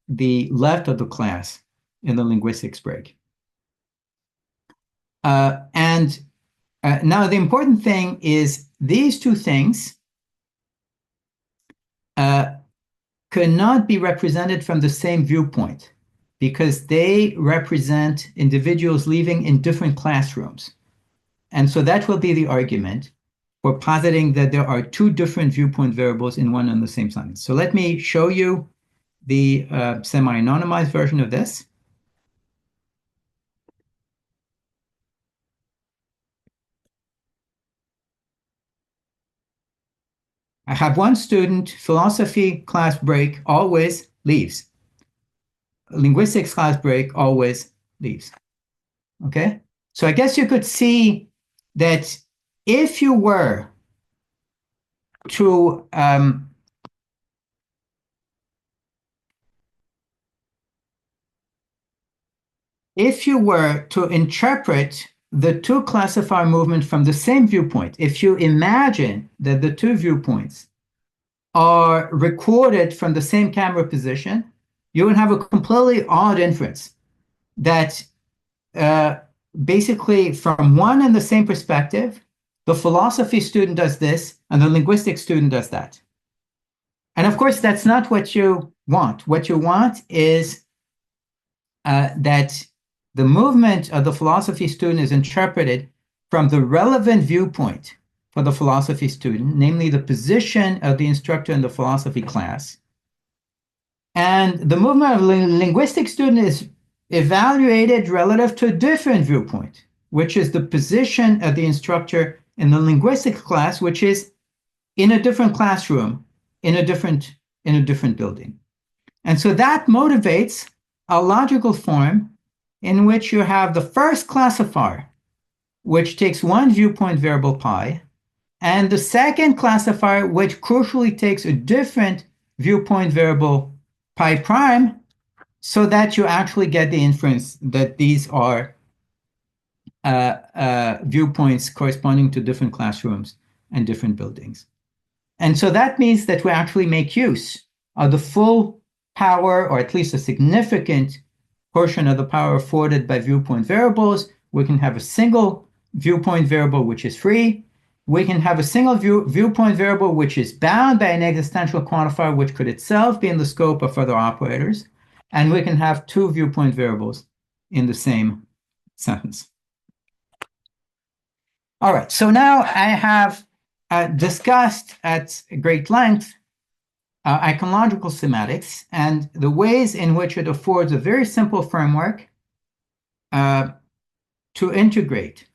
[SPEAKER 2] the left of the class in the linguistics break. Now the important thing is these two things cannot be represented from the same viewpoint because they represent individuals leaving in different classrooms. And so that will be the argument for positing that there are two different viewpoint variables in one and the same sentence. So let me show you the semi-anonymized version of this. I have one student, philosophy class break, always leaves. Linguistics class break, always leaves. Okay? So I guess you could see that if you were to interpret the two classifier movements from the same viewpoint, if you imagine that the two viewpoints are recorded from the same camera position, you would have a completely odd inference that basically from one and the same perspective, the philosophy student does this And the linguistic student does that. And of course, that's not what you want. What you want is that the movement of the philosophy student is interpreted from the relevant viewpoint for the philosophy student, namely the position of the instructor in the philosophy class. And the movement of the linguistic student is evaluated relative to a different viewpoint, which is the position of the instructor in the linguistics class, which is in a different classroom, in a different building. And so that motivates a logical form in which you have the first classifier, which takes one viewpoint variable pi, and the second classifier, which crucially takes a different viewpoint variable pi prime, so that you actually get the inference that these are viewpoints corresponding to different classrooms and different buildings. And so that means that we actually make use of the full power, or at least a significant portion of the power afforded by viewpoint variables. We can have a single viewpoint variable which is free. We can have a single viewpoint variable which is bound by an existential quantifier which could itself be in the scope of further operators. And we can have two viewpoint variables in the same sentence. All right, so now I have discussed at great length iconological semantics and the ways in which it affords a very simple framework to integrate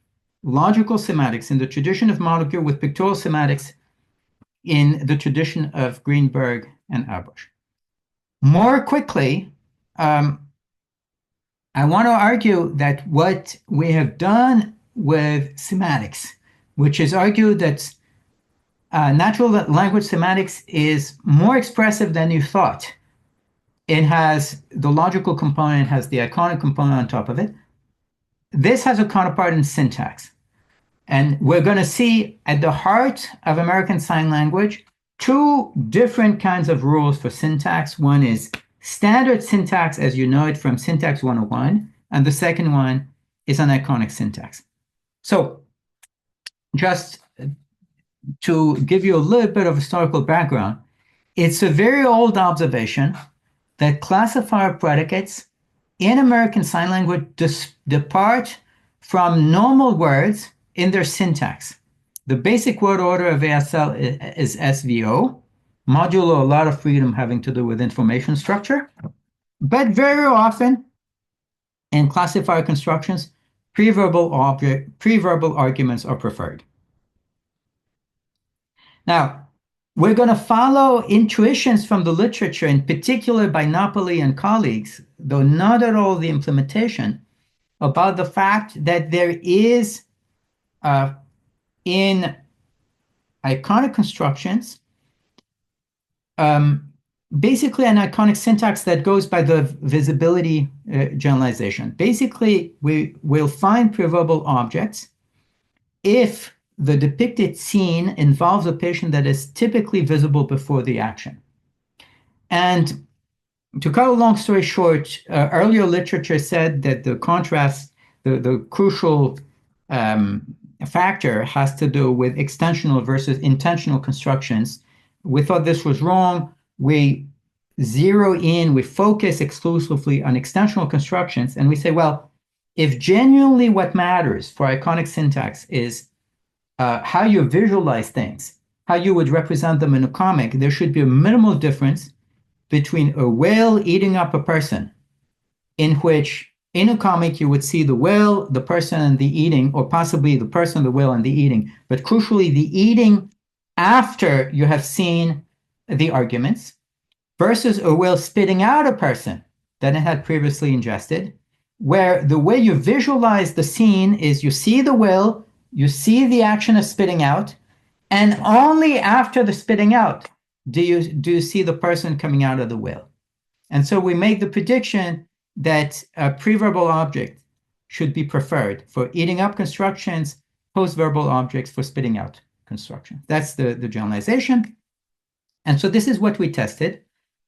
[SPEAKER 2] logical semantics in the tradition of Molecule with pictorial semantics in the tradition of Greenberg and Abush. More quickly, I want to argue that what we have done with semantics, which is argued that natural language semantics is more expressive than you thought. It has the logical component, has the iconic component on top of it. This has a counterpart in syntax. And we're going to see at the heart of American Sign Language two different kinds of rules for syntax. One is standard syntax as you know it from Syntax 101, and the second one is an iconic syntax. So just to give you a little bit of historical background, it's a very old observation that classifier predicates in American Sign Language depart from normal words in their syntax. The basic word order of ASL is SVO, modulo a lot of freedom having to do with information structure, but very often in classifier constructions, preverbal arguments are preferred. Now, we're going to follow intuitions from the literature, in particular by Napoli and colleagues, though not at all the implementation, about the fact that there is, in iconic constructions, basically an iconic syntax that goes by the visibility generalization. Basically, we will find preverbal objects if the depicted scene involves a patient that is typically visible before the action. And to cut a long story short, earlier literature said that the contrast, the crucial factor has to do with extensional versus intentional constructions. We thought this was wrong. We zero in, we focus exclusively on extensional constructions, and we say, well, if genuinely what matters for iconic syntax is how you visualize things, how you would represent them in a comic, there should be a minimal difference between a whale eating up a person, in which in a comic you would see the whale, the person, and the eating, or possibly the person, the whale, and the eating, but crucially the eating after you have seen the arguments, versus a whale spitting out a person that it had previously ingested, where the way you visualize the scene is you see the whale, you see the action of spitting out, and only after the spitting out do you see the person coming out of the whale. And so we make the prediction that a preverbal object should be preferred for eating up constructions, postverbal objects for spitting out construction. That's the generalization. And so this is what we tested.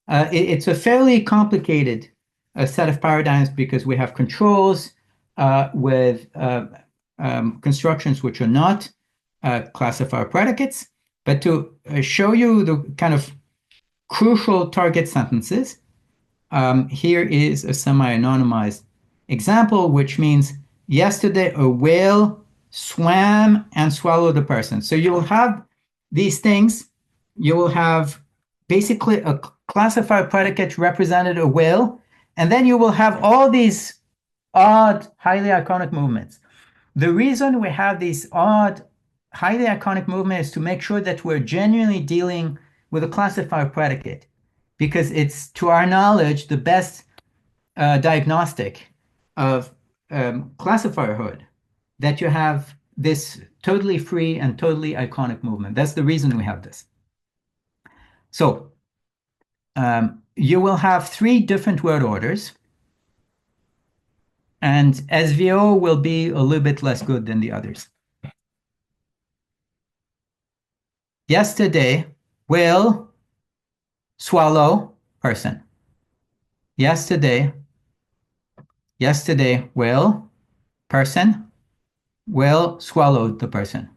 [SPEAKER 2] It's a fairly complicated set of paradigms because we have controls with constructions which are not classifier predicates, But to show you the kind of crucial target sentences, here is a semi-anonymized example, which means yesterday a whale swam and swallowed a person. So you will have these things. You will have basically a classifier predicate represented a whale, and then you will have all these odd, highly iconic movements. The reason we have these odd, highly iconic movements is to make sure that we're genuinely dealing with a classifier predicate, because it's, to our knowledge, the best diagnostic of classifierhood, that you have this totally free and totally iconic movement. That's the reason we have this. So you will have 3 different word orders, and SVO will be a little bit less good than the others. Yesterday will swallow person. Yesterday will person will swallow the person.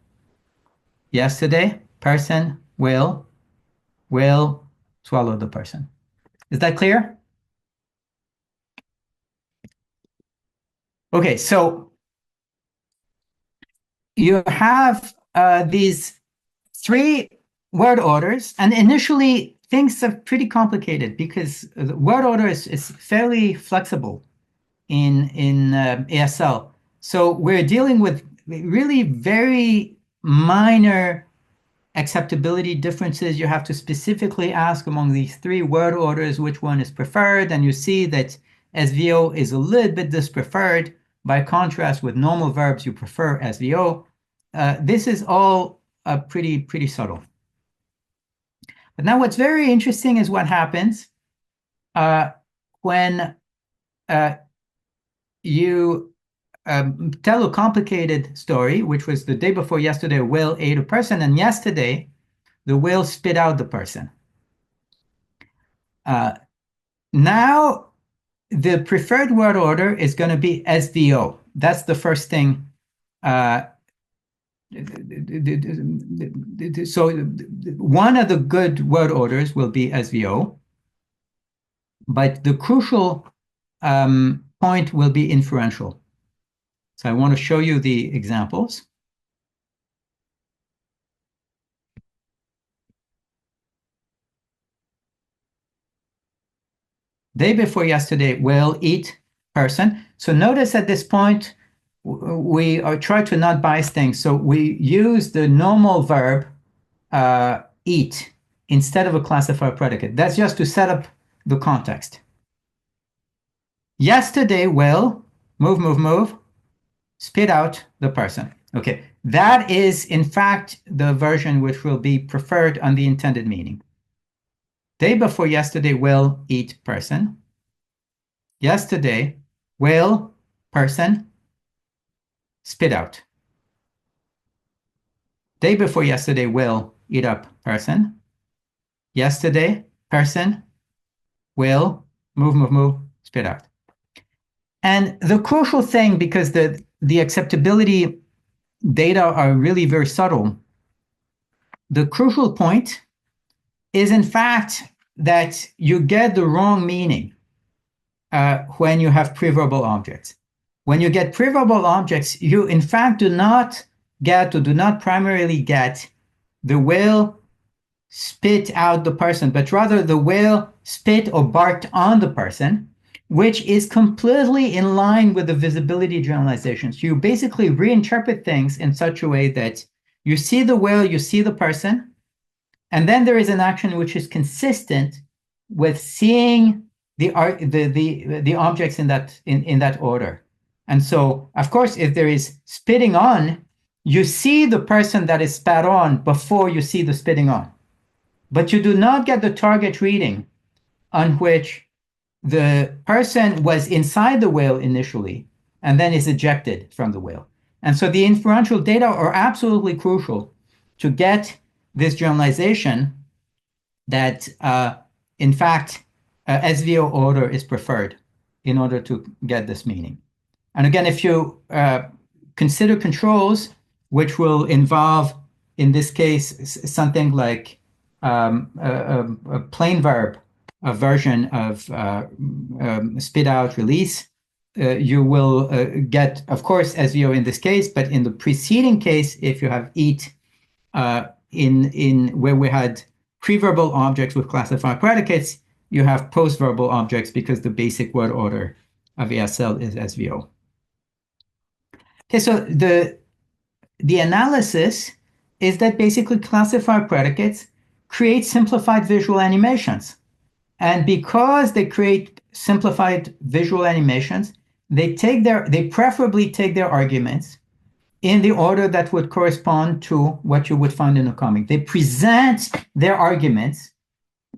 [SPEAKER 2] Yesterday person will swallow the person. Is that clear? Okay, so you have these 3 word orders, and initially things are pretty complicated because the word order is fairly flexible in ASL. So we're dealing with really very minor acceptability differences. You have to specifically ask among these 3 word orders which one is preferred, and you see that SVO is a little bit dispreferred. By contrast with normal verbs, you prefer SVO. This is all pretty subtle. But now what's very interesting is what happens when you tell a complicated story, which was the day before yesterday, a whale ate a person, and yesterday the whale spit out the person. Now the preferred word order is going to be SVO. That's the first thing. So one of the good word orders will be SVO, but the crucial point will be inferential. So I want to show you the examples. Day before yesterday will eat person. So notice at this point, we are trying to not bias things. So we use the normal verb eat instead of a classifier predicate. That's just to set up the context. Yesterday will move, spit out the person. Okay, that is in fact the version which will be preferred on the intended meaning. Day before yesterday will eat person. Yesterday will person spit out. Day before yesterday will eat up person. Yesterday person will move, spit out. And the crucial thing, because the acceptability data are really very subtle, the crucial point is in fact that you get the wrong meaning when you have preverbal objects. When you get preverbal objects, you in fact do not get, or do not primarily get, the whale spit out the person, but rather the whale spit or barked on the person, which is completely in line with the visibility generalizations. You basically reinterpret things in such a way that you see the whale, you see the person, and then there is an action which is consistent with seeing the objects in that order. And so, of course, if there is spitting on, you see the person that is spat on before you see the spitting on. But you do not get the target reading on which the person was inside the whale initially and then is ejected from the whale. And so the inferential data are absolutely crucial to get this generalization that, in fact, SVO order is preferred in order to get this meaning. And again, if you consider controls which will involve in this case, something like a plain verb, a version of spit out, release, you will get, of course, SVO in this case, but in the preceding case, if you have eat in where we had pre-verbal objects with classified predicates, you have post-verbal objects because the basic word order of ASL is SVO. Okay, so the analysis is that basically classified predicates create simplified visual animations. And because they create simplified visual animations, they preferably take their arguments in the order that would correspond to what you would find in a comic. They present their arguments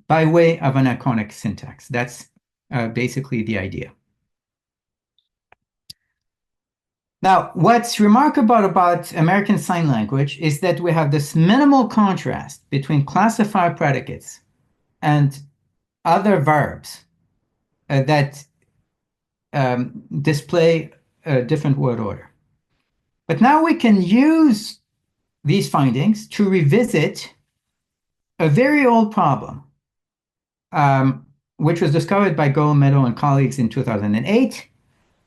[SPEAKER 2] by way of an iconic syntax. That's basically the idea. Now, what's remarkable about American Sign Language is that we have this minimal contrast between classified predicates and other verbs that display a different word order. But now we can use these findings to revisit a very old problem, which was discovered by Go, Meadow, and colleagues in 2008.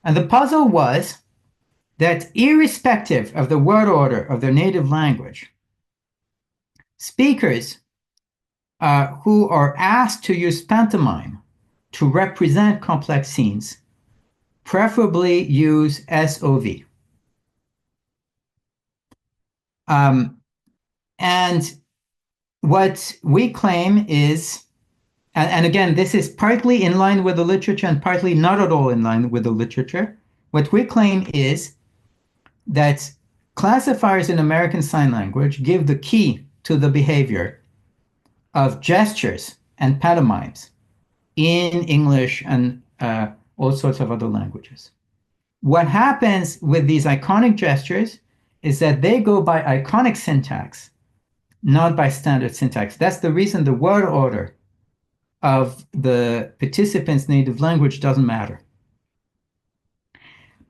[SPEAKER 2] And the puzzle was that irrespective of the word order of their native language, speakers who are asked to use pantomime to represent complex scenes preferably use SOV. And what we claim is, and again, this is partly in line with the literature and partly not at all in line with the literature. What we claim is that classifiers in American Sign Language give the key to the behavior of gestures and pantomimes in English and all sorts of other languages. What happens with these iconic gestures is that they go by iconic syntax, not by standard syntax. That's the reason the word order of the participant's native language doesn't matter.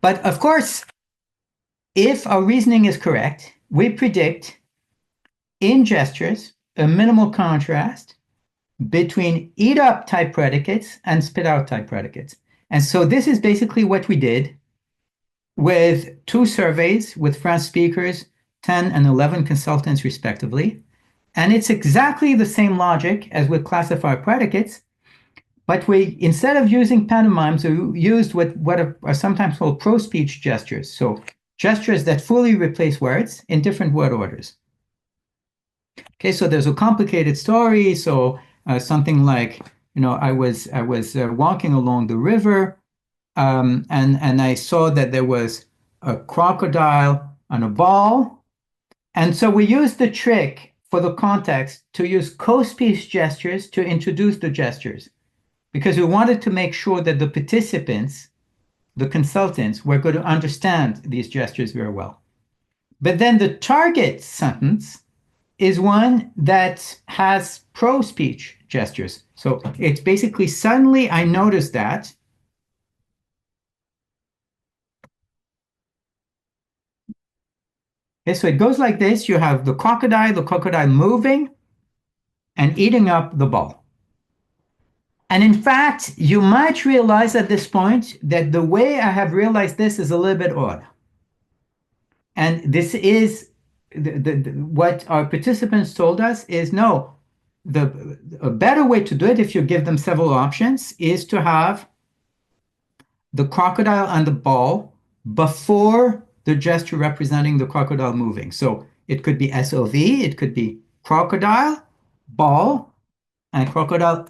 [SPEAKER 2] But of course, if our reasoning is correct, we predict in gestures a minimal contrast between eat up type predicates and spit out type predicates. And so this is basically what we did with 2 surveys with French speakers, 10 and 11 consultants respectively. And it's exactly the same logic as with classified predicates, but we, instead of using pantomimes, we used what are sometimes called pro-speech gestures. So gestures that fully replace words in different word orders. Okay, so there's a complicated story. So something like, I was walking along the river, and I saw that there was a crocodile on a ball. And so we used the trick for the context to use co-speech gestures to introduce the gestures, because we wanted to make sure that the participants, the consultants, were going to understand these gestures very well. But then the target sentence is one that has pro-speech gestures. So it's basically suddenly I noticed that okay, so it goes like this. You have the crocodile moving and eating up the ball. And in fact, you might realize at this point that the way I have realized this is a little bit odd. And this is what our participants told us is no, a better way to do it, if you give them several options, is to have the crocodile and the ball before the gesture representing the crocodile moving. So it could be SOV, it could be crocodile, ball, and crocodile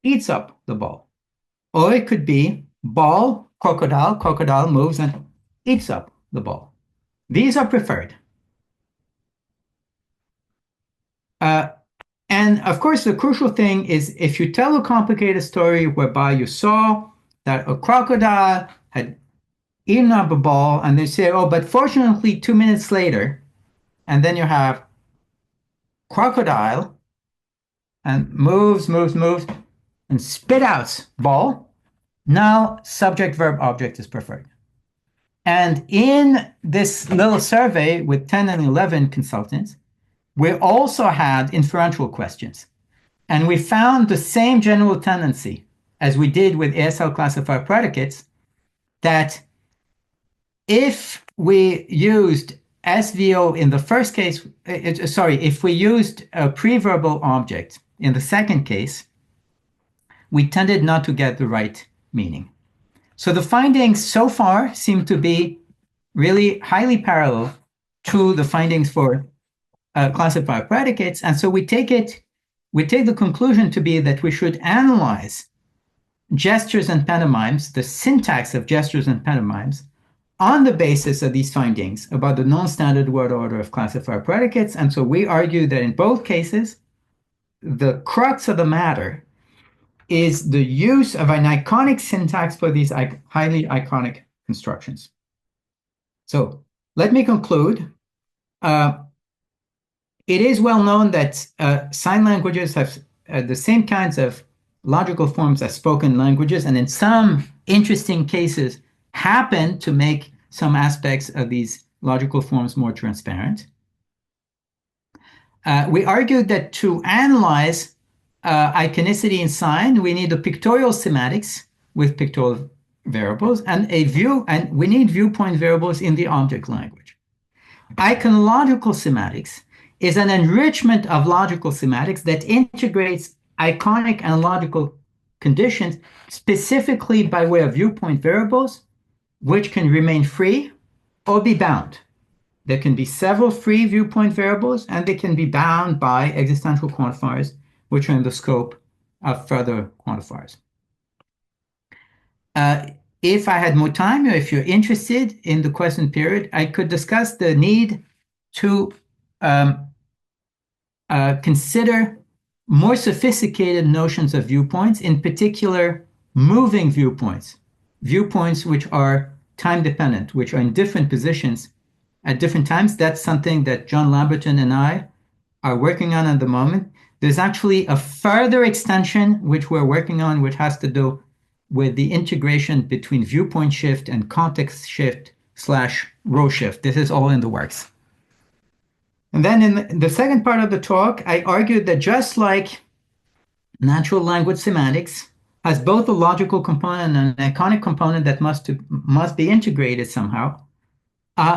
[SPEAKER 2] eats up the ball. Or it could be ball, crocodile moves and eats up the ball. These are preferred. And of course, the crucial thing is if you tell a complicated story whereby you saw that a crocodile had eaten up a ball, and they say, oh, but fortunately 2 minutes later, and then you have crocodile and moves, and spit out ball. Now subject, verb, object is preferred. And in this little survey with 10 and 11 consultants, we also had inferential questions. And we found the same general tendency as we did with ASL classifier predicates, that if we used SVO in the first case, if we used a pre-verbal object in the second case, we tended not to get the right meaning. So the findings so far seem to be really highly parallel to the findings for classifier predicates. And so we take the conclusion to be that we should analyze gestures and pantomimes, the syntax of gestures and pantomimes, on the basis of these findings about the non-standard word order of classifier predicates. And so we argue that in both cases, the crux of the matter is the use of an iconic syntax for these highly iconic constructions. So let me conclude. It is well known that sign languages have the same kinds of logical forms as spoken languages, and in some interesting cases happen to make some aspects of these logical forms more transparent. We argued that to analyze iconicity in sign, we need the pictorial semantics with pictorial variables and we need viewpoint variables in the object language. Iconological semantics is an enrichment of logical semantics that integrates iconic and logical conditions specifically by way of viewpoint variables, which can remain free or be bound. There can be several free viewpoint variables, and they can be bound by existential quantifiers, which are in the scope of further quantifiers. If I had more time, or if you're interested in the question period, I could discuss the need to consider more sophisticated notions of viewpoints, in particular, moving viewpoints which are time dependent, which are in different positions at different times. That's something that John Lamberton and I are working on at the moment. There's actually a further extension which we're working on, which has to do with the integration between viewpoint shift and context shift / row shift. This is all in the works. And then in the second part of the talk, I argued that just like natural language semantics has both a logical component and an iconic component that must be integrated somehow,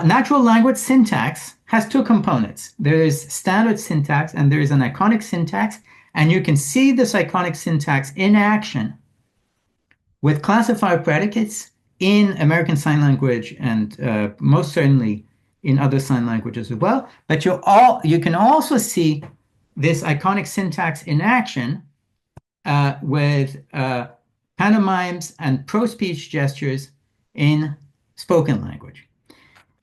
[SPEAKER 2] natural language syntax has two components. There is standard syntax and there is an iconic syntax, and you can see this iconic syntax in action with classifier predicates in American Sign Language and most certainly in other sign languages as well. But you can also see this iconic syntax in action with pantomimes and pro-speech gestures in spoken language.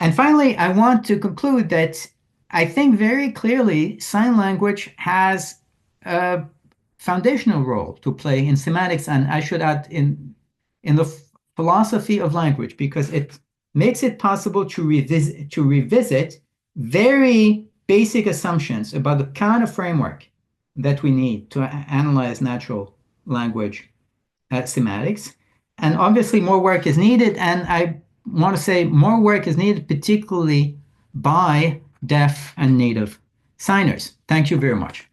[SPEAKER 2] And finally, I want to conclude that I think very clearly sign language has a foundational role to play in semantics, and I should add in the philosophy of language, because it makes it possible to revisit very basic assumptions about the kind of framework that we need to analyze natural language semantics. And obviously more work is needed, and I want to say more work is needed particularly by deaf and native signers. Thank you very much.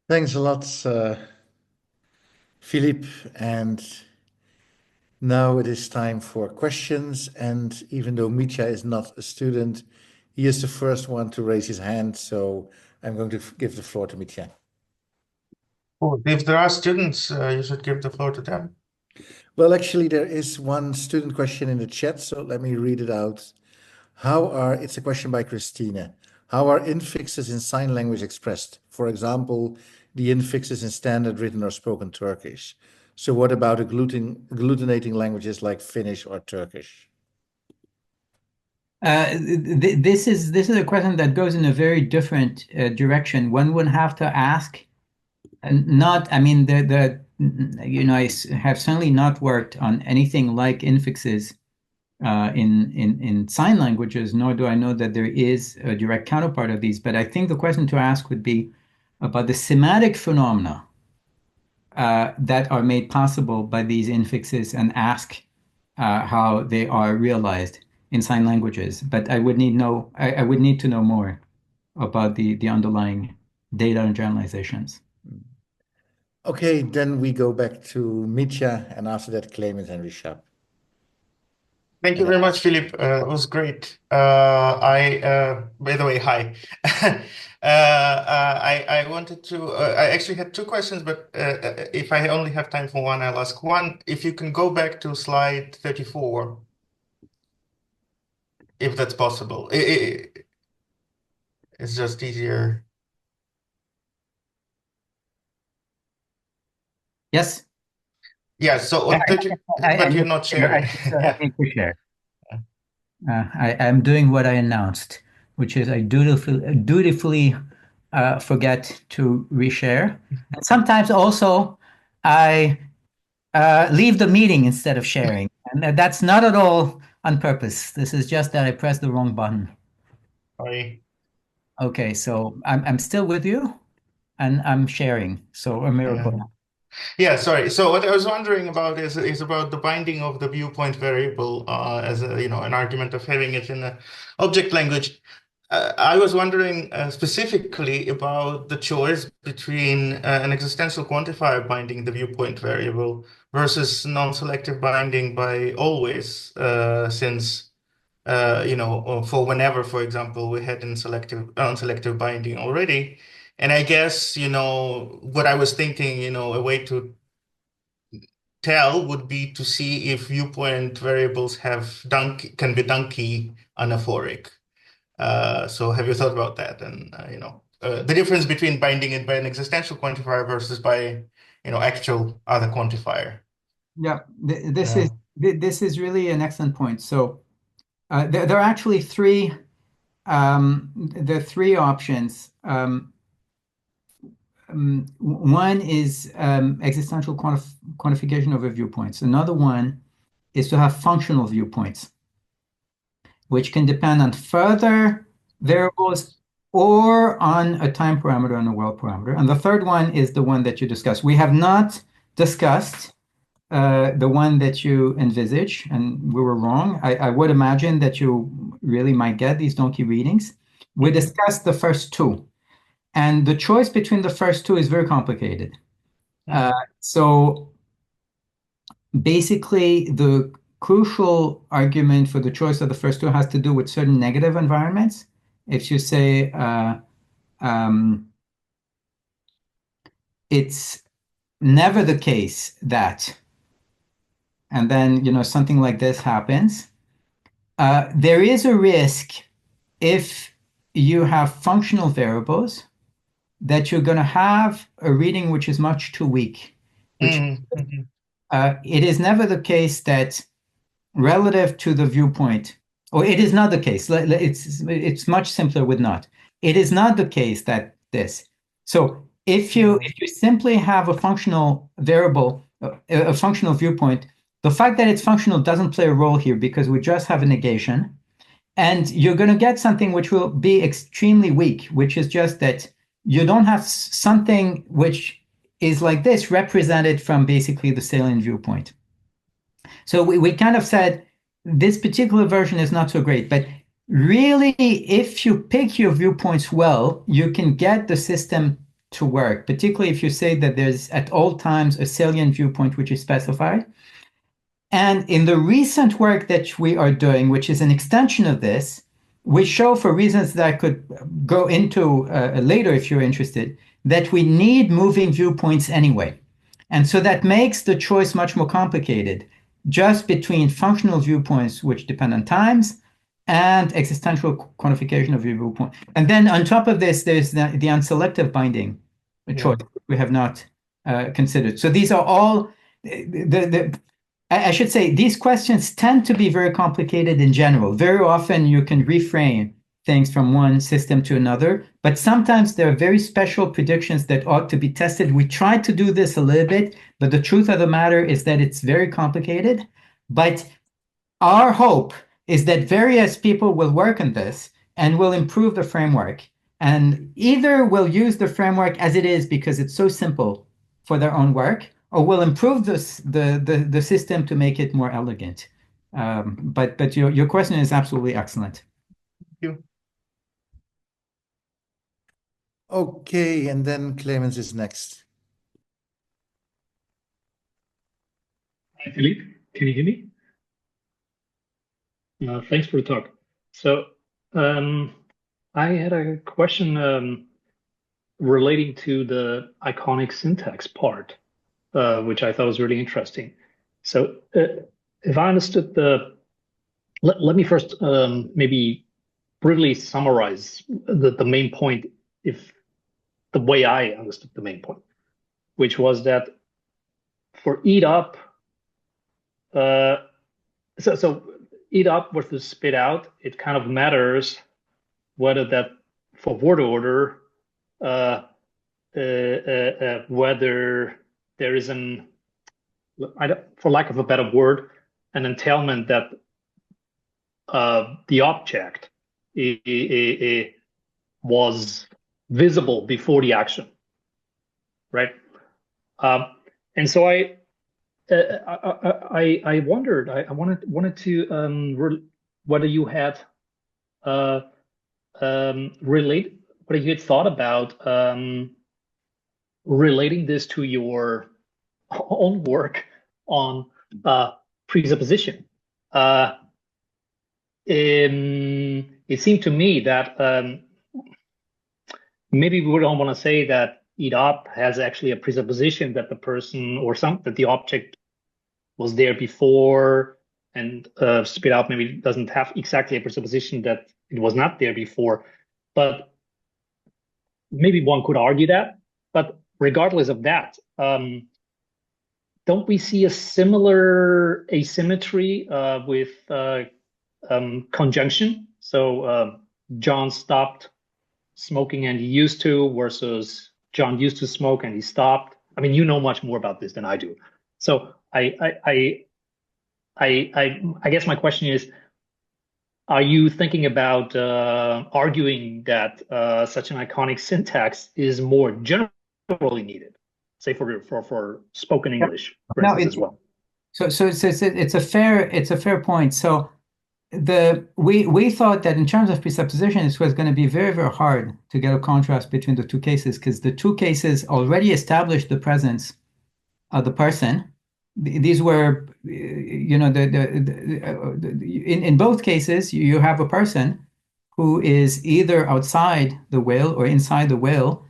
[SPEAKER 1] Thanks a lot, Philippe. And now it is time for questions. And even though Mitya is not a student, he is the first one to raise his hand. So I'm going to give the floor to Mitya.
[SPEAKER 3] Oh, if there are students, you should give the floor to them.
[SPEAKER 1] Well, actually, there is one student question in the chat, so let me read it out. It's a question by Christina. How are infixes in sign language expressed? For example, the infixes in standard written or spoken Turkish. So what about agglutinating languages like Finnish or Turkish?
[SPEAKER 2] This is a question that goes in a very different direction. One would have to ask, I have certainly not worked on anything like infixes in sign languages, nor do I know that there is a direct counterpart of these. But I think the question to ask would be about the semantic phenomena that are made possible by these infixes, and ask how they are realized in sign languages. But I would need to know more about the underlying data and generalizations.
[SPEAKER 1] Okay, then we go back to Mitya, and after that, Clement and Rishab.
[SPEAKER 3] Thank you very much, Philippe. It was great. By the way, hi. I wanted to, I actually had two questions, but if I only have time for one, I'll ask one. If you can go back to slide 34, if that's possible. It's just easier.
[SPEAKER 2] Yes.
[SPEAKER 3] Yeah, so on 30, but you're not sharing.
[SPEAKER 2] I still have to share. I am doing what I announced, which is I dutifully forget to reshare. And sometimes also I leave the meeting instead of sharing. And that's not at all on purpose. This is just that I pressed the wrong button.
[SPEAKER 3] Sorry.
[SPEAKER 2] Okay, so I'm still with you and I'm sharing. So a miracle.
[SPEAKER 3] Yeah, sorry. So what I was wondering about is about the binding of the viewpoint variable as a, an argument of having it in an object language. I was wondering specifically about the choice between an existential quantifier binding the viewpoint variable versus non-selective binding by always, since for whenever, for example, we had unselective binding already. And I guess, what I was thinking, a way to tell would be to see if viewpoint variables can be Dunkey anaphoric. So have you thought about that? And the difference between binding it by an existential quantifier versus by actual other quantifier.
[SPEAKER 2] Yeah, this is really an excellent point. So there are actually three options. One is existential quantification over viewpoints. Another one is to have functional viewpoints, which can depend on further variables or on a time parameter and a world parameter. And the third one is the one that you discussed. We have not discussed the one that you envisage, and we were wrong. I would imagine that you really might get these donkey readings. We discussed the first two, and the choice between the first two is very complicated. So basically, the crucial argument for the choice of the first two has to do with certain negative environments. If you say it's never the case that, and then something like this happens, there is a risk if you have functional variables that you're going to have a reading which is much too weak. It is never the case that relative to the viewpoint, or it is not the case. It's much simpler with not. It is not the case that this. So if you simply have a functional variable, a functional viewpoint, the fact that it's functional doesn't play a role here because we just have a negation, and you're going to get something which will be extremely weak, which is just that you don't have something which is like this represented from basically the salient viewpoint. So we kind of said this particular version is not so great, but really, if you pick your viewpoints well, you can get the system to work, particularly if you say that there's at all times a salient viewpoint which is specified. And in the recent work that we are doing, which is an extension of this, we show, for reasons that I could go into later if you're interested, that we need moving viewpoints anyway. And so that makes the choice much more complicated, just between functional viewpoints, which depend on times, and existential quantification of your viewpoint. And then on top of this, there's the unselective binding choice we have not considered. So these are all, I should say, these questions tend to be very complicated in general. Very often you can reframe things from one system to another, but sometimes there are very special predictions that ought to be tested. We tried to do this a little bit, but the truth of the matter is that it's very complicated. But our hope is that various people will work on this and will improve the framework, and either will use the framework as it is because it's so simple for their own work, or will improve the system to make it more elegant. But your question is absolutely excellent.
[SPEAKER 3] Thank you.
[SPEAKER 1] Okay, and then Clemens is next.
[SPEAKER 4] Hi, Philippe. Can you hear me? Thanks for the talk. So I had a question relating to the iconic syntax part, which I thought was really interesting. So if I understood let me first maybe briefly summarize the main point, if the way I understood the main point, which was that for eat up, so eat up versus spit out, it kind of matters whether that for word order, whether there is for lack of a better word, an entailment that the object was visible before the action, right? And so I wondered, I wanted to whether you had whether you had thought about relating this to your own work on presupposition. It seemed to me that maybe we don't want to say that eat up has actually a presupposition that the person or that the object was there before, and spit out maybe doesn't have exactly a presupposition that it was not there before. But maybe one could argue that. But regardless of that, don't we see a similar asymmetry with conjunction? So John stopped smoking and he used to, versus John used to smoke and he stopped. I mean, you know much more about this than I do. So I guess my question is, are you thinking about arguing that such an iconic syntax is more generally needed, say for spoken English, for instance, as well?
[SPEAKER 2] So it's a fair point. So we thought that in terms of presupposition, it was going to be very, very hard to get a contrast between the two cases, because the two cases already established the presence of the person. These were, in both cases, you have a person who is either outside the will or inside the will.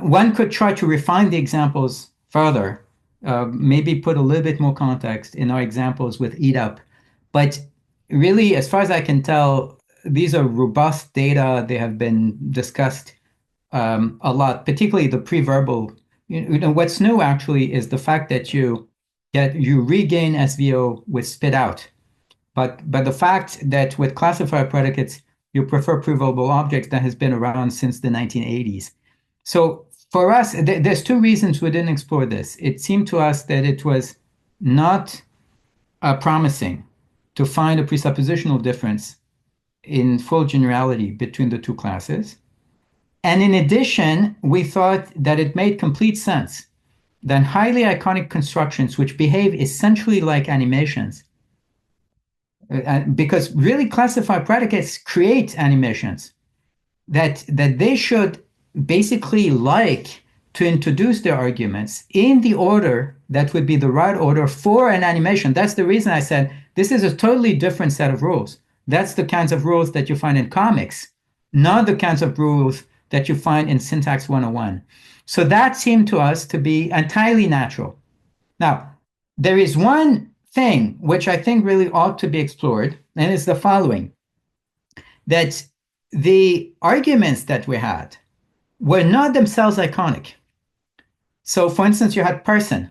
[SPEAKER 2] One could try to refine the examples further, maybe put a little bit more context in our examples with eat up. But really, as far as I can tell, these are robust data. They have been discussed a lot, particularly the pre-verbal. What's new actually is the fact that you regain SVO with spit out. But the fact that with classifier predicates, you prefer pre-verbal objects, that has been around since the 1980s. So for us, there's two reasons we didn't explore this. It seemed to us that it was not promising to find a presuppositional difference in full generality between the two classes. And in addition, we thought that it made complete sense that highly iconic constructions, which behave essentially like animations, because really classified predicates create animations, that they should basically like to introduce their arguments in the order that would be the right order for an animation. That's the reason I said this is a totally different set of rules. That's the kinds of rules that you find in comics, not the kinds of rules that you find in Syntax 101. So that seemed to us to be entirely natural. Now, there is one thing which I think really ought to be explored, and it's the following, that the arguments that we had were not themselves iconic. So for instance, you had person.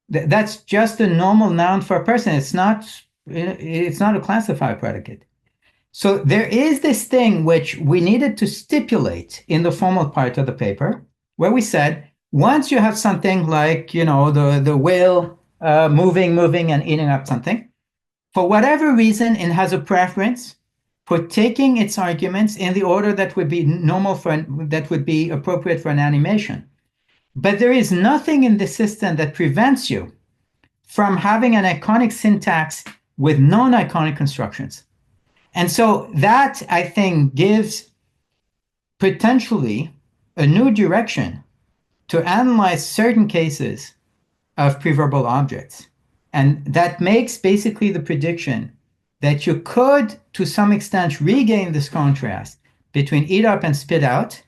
[SPEAKER 2] That's just a normal noun for a person. It's not a classifier predicate. So there is this thing which we needed to stipulate in the formal part of the paper, where we said, once you have something like, the whale moving and eating up something, for whatever reason, it has a preference for taking its arguments in the order that would be that would be appropriate for an animation. But there is nothing in the system that prevents you from having an iconic syntax with non-iconic constructions. And so that, I think, gives potentially a new direction to analyze certain cases of preverbal objects. And that makes basically the prediction that you could, to some extent, regain this contrast between eat up and spit out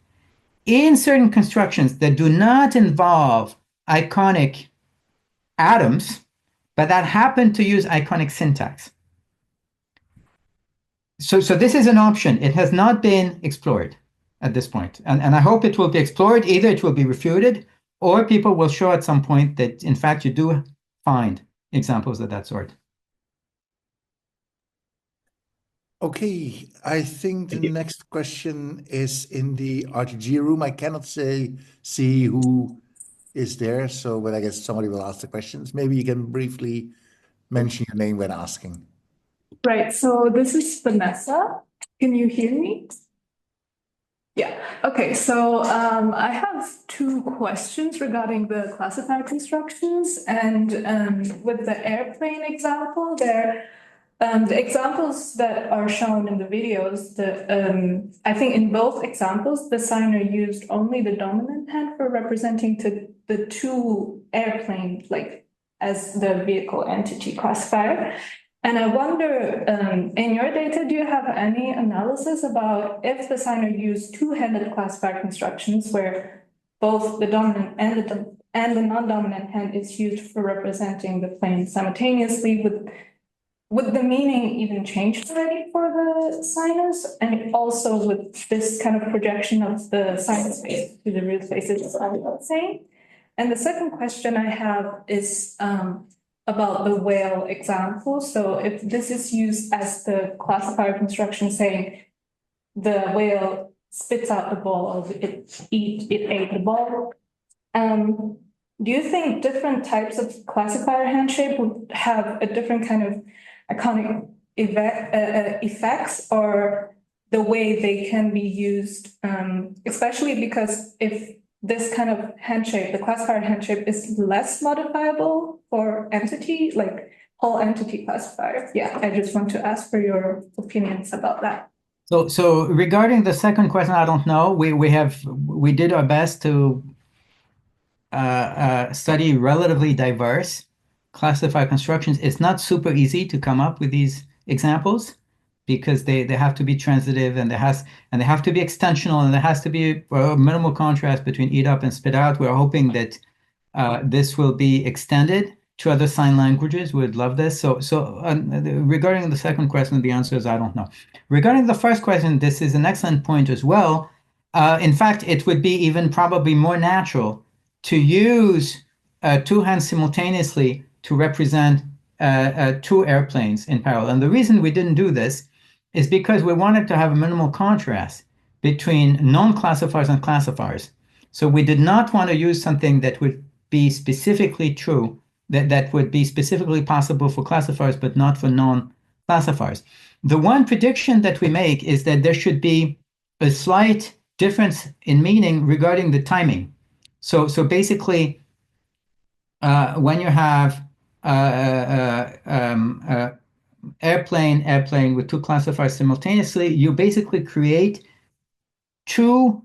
[SPEAKER 2] in certain constructions that do not involve iconic atoms, but that happen to use iconic syntax. So this is an option. It has not been explored at this point. And I hope it will be explored. Either it will be refuted, or people will show at some point that, in fact, you do find examples of that sort.
[SPEAKER 1] Okay, I think the next question is in the RTG room. I cannot see who is there, so but I guess somebody will ask the questions. Maybe you can briefly mention your name when asking.
[SPEAKER 5] Right, so this is Vanessa. Can you hear me? Yeah, okay, so I have two questions regarding the classifier constructions, and with the airplane example, the examples that are shown in the videos, I think in both examples, the signer used only the dominant hand for representing the two airplanes, like as the vehicle entity classifier. And I wonder, in your data, do you have any analysis about if the signer used two-handed classifier constructions where both the dominant and the non-dominant hand is used for representing the plane simultaneously? Would the meaning even change already for the sinus? And also with this kind of projection of the sinus space to the real spaces, I was saying. And the second question I have is about the whale example. So if this is used as the classifier construction saying the whale spits out the ball, or it ate the ball, do you think different types of classifier handshape would have a different kind of iconic effects, or the way they can be used, especially because if this kind of handshape, the classifier handshape, is less modifiable for entity, like whole entity classifier. Yeah, I just want to ask for your opinions about that.
[SPEAKER 2] So regarding the second question, I don't know. We did our best to study relatively diverse classifier constructions. It's not super easy to come up with these examples because they have to be transitive, and they have to be extensional, and there has to be a minimal contrast between eat up and spit out. We're hoping that this will be extended to other sign languages. We'd love this. So regarding the second question, the answer is I don't know. Regarding the first question, this is an excellent point as well. In fact, it would be even probably more natural to use two hands simultaneously to represent two airplanes in parallel. And the reason we didn't do this is because we wanted to have a minimal contrast between non-classifiers and classifiers. So we did not want to use something that would be specifically true, that would be specifically possible for classifiers, but not for non-classifiers. The one prediction that we make is that there should be a slight difference in meaning regarding the timing. So basically, when you have airplane with two classifiers simultaneously, you basically create two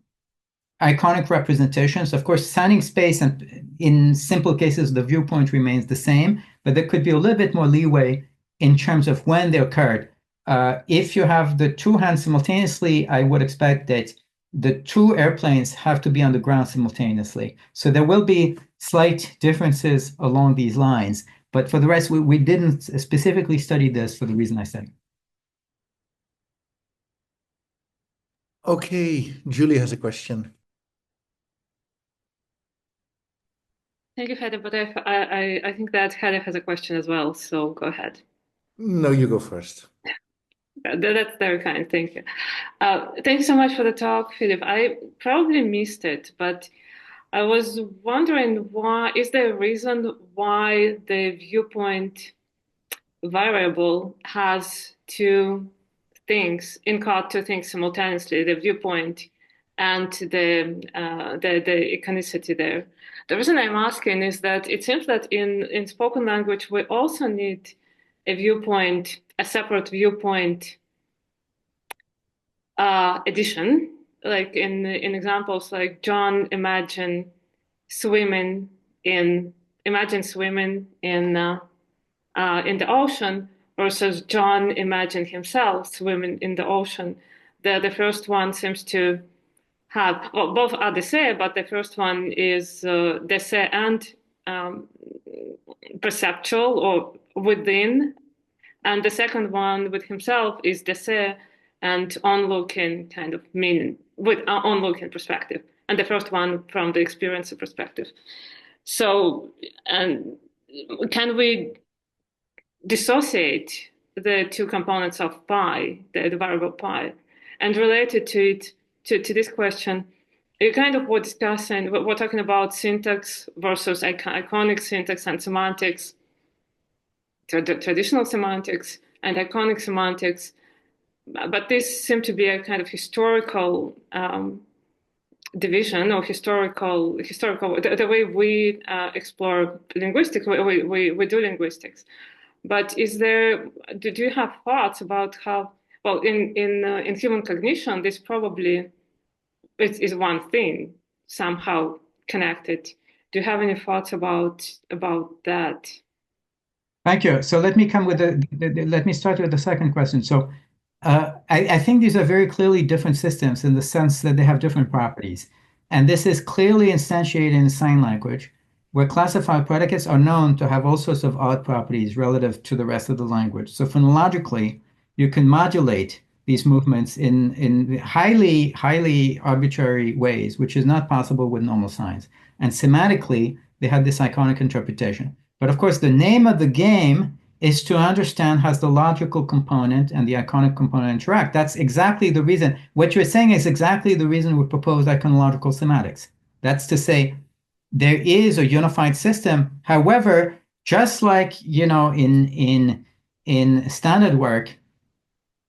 [SPEAKER 2] iconic representations. Of course, signing space, and in simple cases, the viewpoint remains the same, but there could be a little bit more leeway in terms of when they occurred. If you have the two hands simultaneously, I would expect that the two airplanes have to be on the ground simultaneously. So there will be slight differences along these lines. But for the rest, we didn't specifically study this for the reason I said.
[SPEAKER 1] Okay, Julie has a question.
[SPEAKER 6] Thank you, Hede, but I think that Hede has a question as well, so go ahead.
[SPEAKER 1] No, you go first.
[SPEAKER 6] That's very kind, thank you. Thank you so much for the talk, Philippe. I probably missed it, but I was wondering why, is there a reason why the viewpoint variable has two things, encode two things simultaneously, the viewpoint and the iconicity there? The reason I'm asking is that it seems that in spoken language, we also need a separate viewpoint addition, like in examples like John imagined swimming in the ocean versus John imagined himself swimming in the ocean. The first one seems to have, well, both are the same, but the first one is the same and perceptual or within, and the second one with himself is the same and onlooking kind of meaning with onlooking perspective, and the first one from the experiencer perspective. So, and can we dissociate the two components of pi, the variable pi, and related to it, to this question, you kind of were discussing, we're talking about syntax versus iconic syntax and semantics, traditional semantics and iconic semantics, but this seemed to be a kind of historical division or historical the way we explore linguistics, we do linguistics. But do you have thoughts about how, well, in human cognition, this probably is one thing somehow connected. Do you have any thoughts about that?
[SPEAKER 2] Thank you. So let me start with the second question. So I think these are very clearly different systems in the sense that they have different properties. And this is clearly instantiated in sign language, where classified predicates are known to have all sorts of odd properties relative to the rest of the language. So phonologically, you can modulate these movements in highly, highly arbitrary ways, which is not possible with normal signs. And semantically, they have this iconic interpretation. But of course, the name of the game is to understand how the logical component and the iconic component interact. That's exactly the reason. What you're saying is exactly the reason we propose iconological semantics. That's to say, there is a unified system. However, just like in standard work,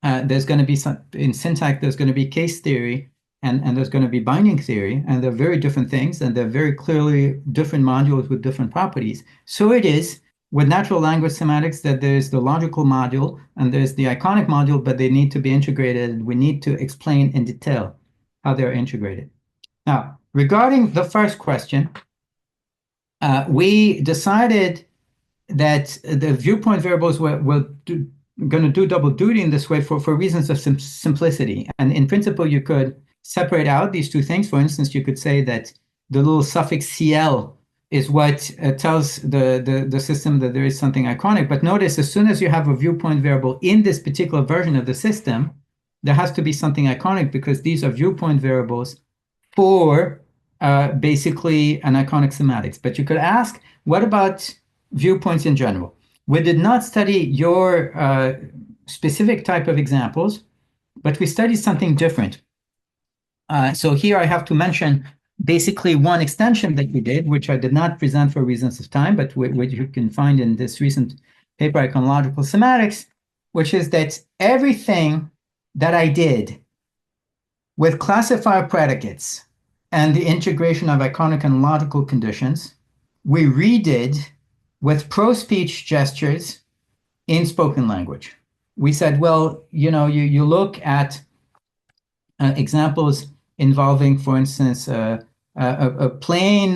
[SPEAKER 2] there's going to be in syntax, there's going to be case theory and there's going to be binding theory, and they're very different things, and they're very clearly different modules with different properties. So it is with natural language semantics that there's the logical module and there's the iconic module, but they need to be integrated. We need to explain in detail how they're integrated. Now, regarding the first question, we decided that the viewpoint variables were going to do double duty in this way for reasons of simplicity. And in principle, you could separate out these two things. For instance, you could say that the little suffix CL is what tells the system that there is something iconic. But notice, as soon as you have a viewpoint variable in this particular version of the system, there has to be something iconic, because these are viewpoint variables for basically an iconic semantics. But you could ask, what about viewpoints in general? We did not study your specific type of examples, but we studied something different. So here I have to mention basically one extension that we did, which I did not present for reasons of time, but which you can find in this recent paper, Iconological Semantics, which is that everything that I did with classifier predicates and the integration of iconic and logical conditions, we redid with pro-speech gestures in spoken language. We said, well, you look at examples involving, for instance, a plane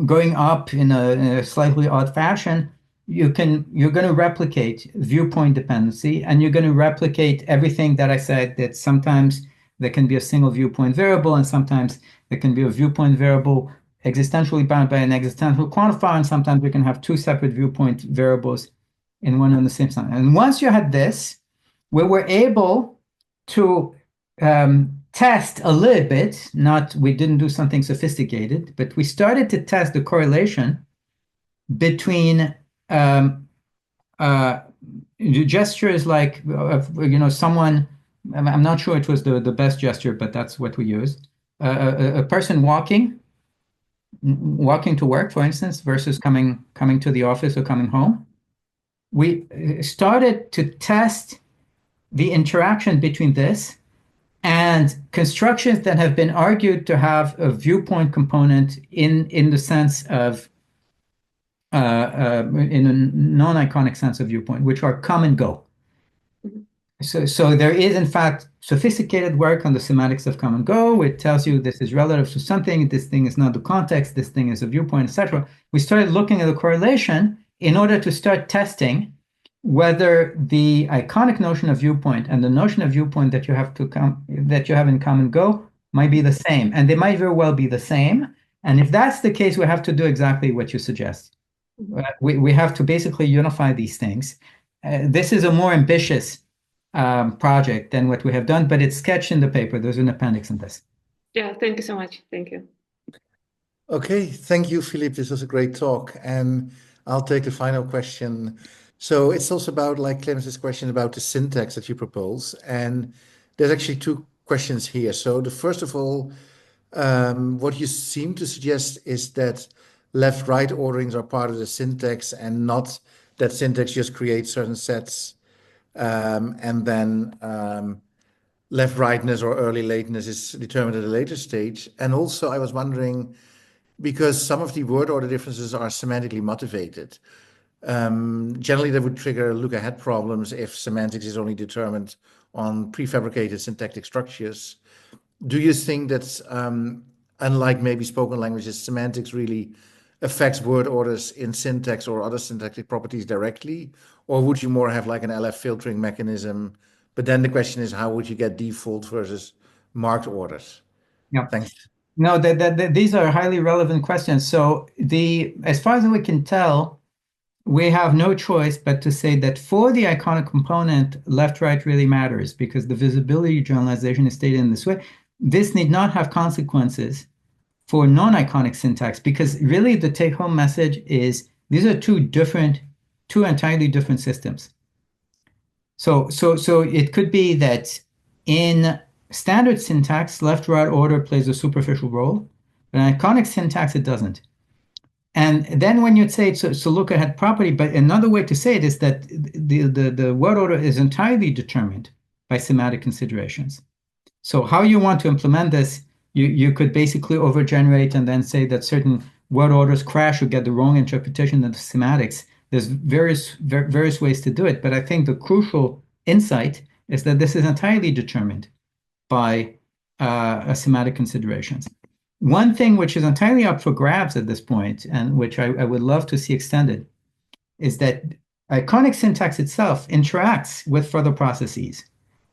[SPEAKER 2] going up in a slightly odd fashion. You're going to replicate viewpoint dependency, and you're going to replicate everything that I said, that sometimes there can be a single viewpoint variable, and sometimes there can be a viewpoint variable existentially bound by an existential quantifier, and sometimes we can have two separate viewpoint variables in one and the same sign. And once you had this, we were able to test a little bit, we didn't do something sophisticated, but we started to test the correlation between gestures like, someone, I'm not sure it was the best gesture, but that's what we used. A person walking to work, for instance, versus coming to the office or coming home. We started to test the interaction between this and constructions that have been argued to have a viewpoint component in the sense of in a non-iconic sense of viewpoint, which are come and go. So there is, in fact, sophisticated work on the semantics of come and go. It tells you this is relative to something, this thing is not the context, this thing is a viewpoint, etc. We started looking at the correlation in order to start testing whether the iconic notion of viewpoint and the notion of viewpoint that you have in come and go might be the same, and they might very well be the same. And if that's the case, we have to do exactly what you suggest. We have to basically unify these things. This is a more ambitious project than what we have done, but it's sketched in the paper. There's an appendix in this.
[SPEAKER 6] Yeah, thank you so much. Thank you.
[SPEAKER 1] Okay, thank you, Philippe. This was a great talk. And I'll take the final question. So it's also about, like Clemens' question, about the syntax that you propose. And there's actually two questions here. So the first of all, what you seem to suggest is that left-right orderings are part of the syntax and not that syntax just creates certain sets and then left-rightness or early lateness is determined at a later stage. And also I was wondering, because some of the word order differences are semantically motivated. Generally, that would trigger look-ahead problems if semantics is only determined on prefabricated syntactic structures. Do you think that, unlike maybe spoken languages, semantics really affects word orders in syntax or other syntactic properties directly? Or would you more have like an LF filtering mechanism? But then the question is, how would you get default versus marked orders?
[SPEAKER 2] Yeah.
[SPEAKER 1] Thanks.
[SPEAKER 2] No, these are highly relevant questions. So as far as we can tell, we have no choice but to say that for the iconic component, left-right really matters because the visibility generalization is stated in this way. This need not have consequences for non-iconic syntax because really the take-home message is these are two entirely different systems. So it could be that in standard syntax, left-right order plays a superficial role, but in iconic syntax, it doesn't. And then when you say so look ahead property, but another way to say it is that the word order is entirely determined by semantic considerations. So how you want to implement this, you could basically overgenerate and then say that certain word orders crash or get the wrong interpretation of the semantics. There's various ways to do it, but I think the crucial insight is that this is entirely determined by semantic considerations. One thing which is entirely up for grabs at this point, and which I would love to see extended, is that iconic syntax itself interacts with further processes.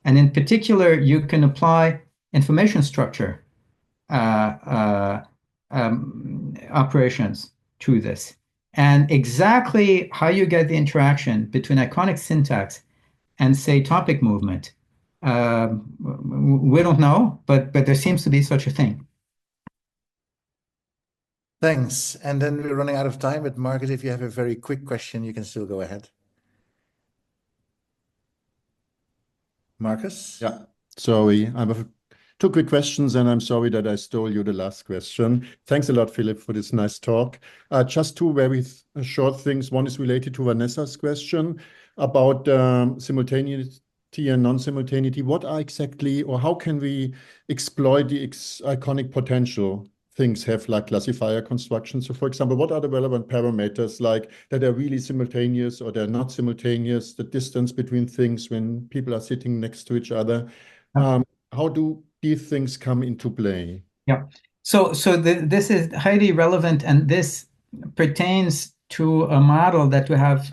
[SPEAKER 2] And in particular, you can apply information structure operations to this. And exactly how you get the interaction between iconic syntax and, say, topic movement, we don't know, but there seems to be such a thing.
[SPEAKER 1] Thanks. And then we're running out of time, but Marcus, if you have a very quick question, you can still go ahead. Marcus?
[SPEAKER 7] Yeah, sorry. I have two quick questions, and I'm sorry that I stole you the last question. Thanks a lot, Philippe, for this nice talk. Just two very short things. One is related to Vanessa's question about simultaneity and non-simultaneity. What are exactly, or how can we exploit the iconic potential things have like classifier construction? So for example, what are the relevant parameters like that are really simultaneous or they're not simultaneous, the distance between things when people are sitting next to each other? How do these things come into play?
[SPEAKER 2] Yeah. So this is highly relevant, and this pertains to a model that we have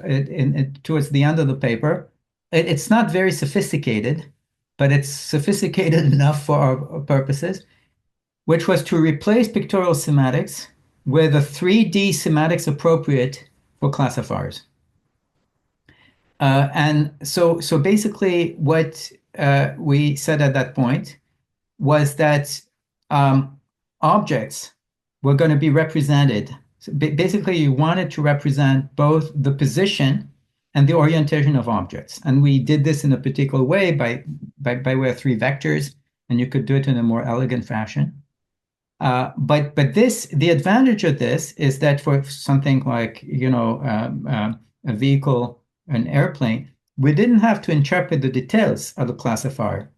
[SPEAKER 2] towards the end of the paper. It's not very sophisticated, but it's sophisticated enough for our purposes, which was to replace pictorial semantics with a 3D semantics appropriate for classifiers. And so basically what we said at that point was that objects were going to be represented. So basically, you wanted to represent both the position and the orientation of objects. And we did this in a particular way by way of 3 vectors, and you could do it in a more elegant fashion. But the advantage of this is that for something like, a vehicle, an airplane, we didn't have to interpret the details of the classifier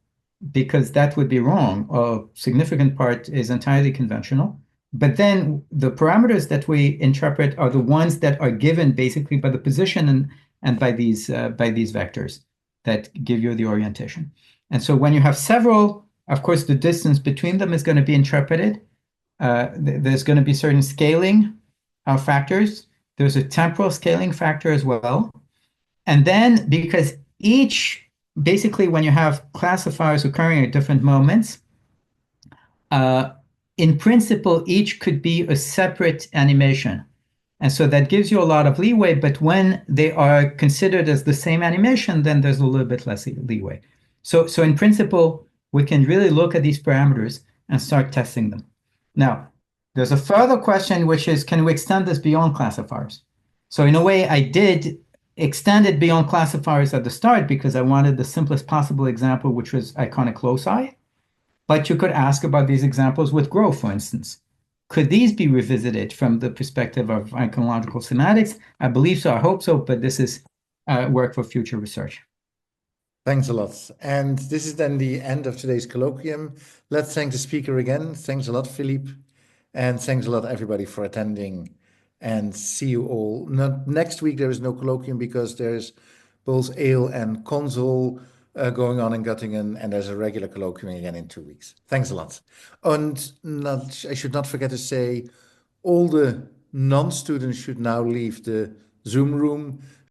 [SPEAKER 2] because that would be wrong. A significant part is entirely conventional. But then the parameters that we interpret are the ones that are given basically by the position and by these vectors that give you the orientation. And so when you have several, of course, the distance between them is going to be interpreted. There's going to be certain scaling factors. There's a temporal scaling factor as well. And then because basically when you have classifiers occurring at different moments, in principle, each could be a separate animation. And so that gives you a lot of leeway, but when they are considered as the same animation, then there's a little bit less leeway. So in principle, we can really look at these parameters and start testing them. Now, there's a further question, which is, can we extend this beyond classifiers? So in a way, I did extend it beyond classifiers at the start because I wanted the simplest possible example, which was iconic loci. But you could ask about these examples with growth, for instance. Could these be revisited from the perspective of iconological semantics? I believe so, I hope so, but this is work for future research.
[SPEAKER 1] Thanks a lot. And this is then the end of today's colloquium. Let's thank the speaker again. Thanks a lot, Philippe. And thanks a lot, everybody, for attending. And see you all. Next week, there is no colloquium because there's both ale and console going on in Göttingen, and there's a regular colloquium again in 2 weeks. Thanks a lot. And I should not forget to say, all the non-students should now leave the Zoom room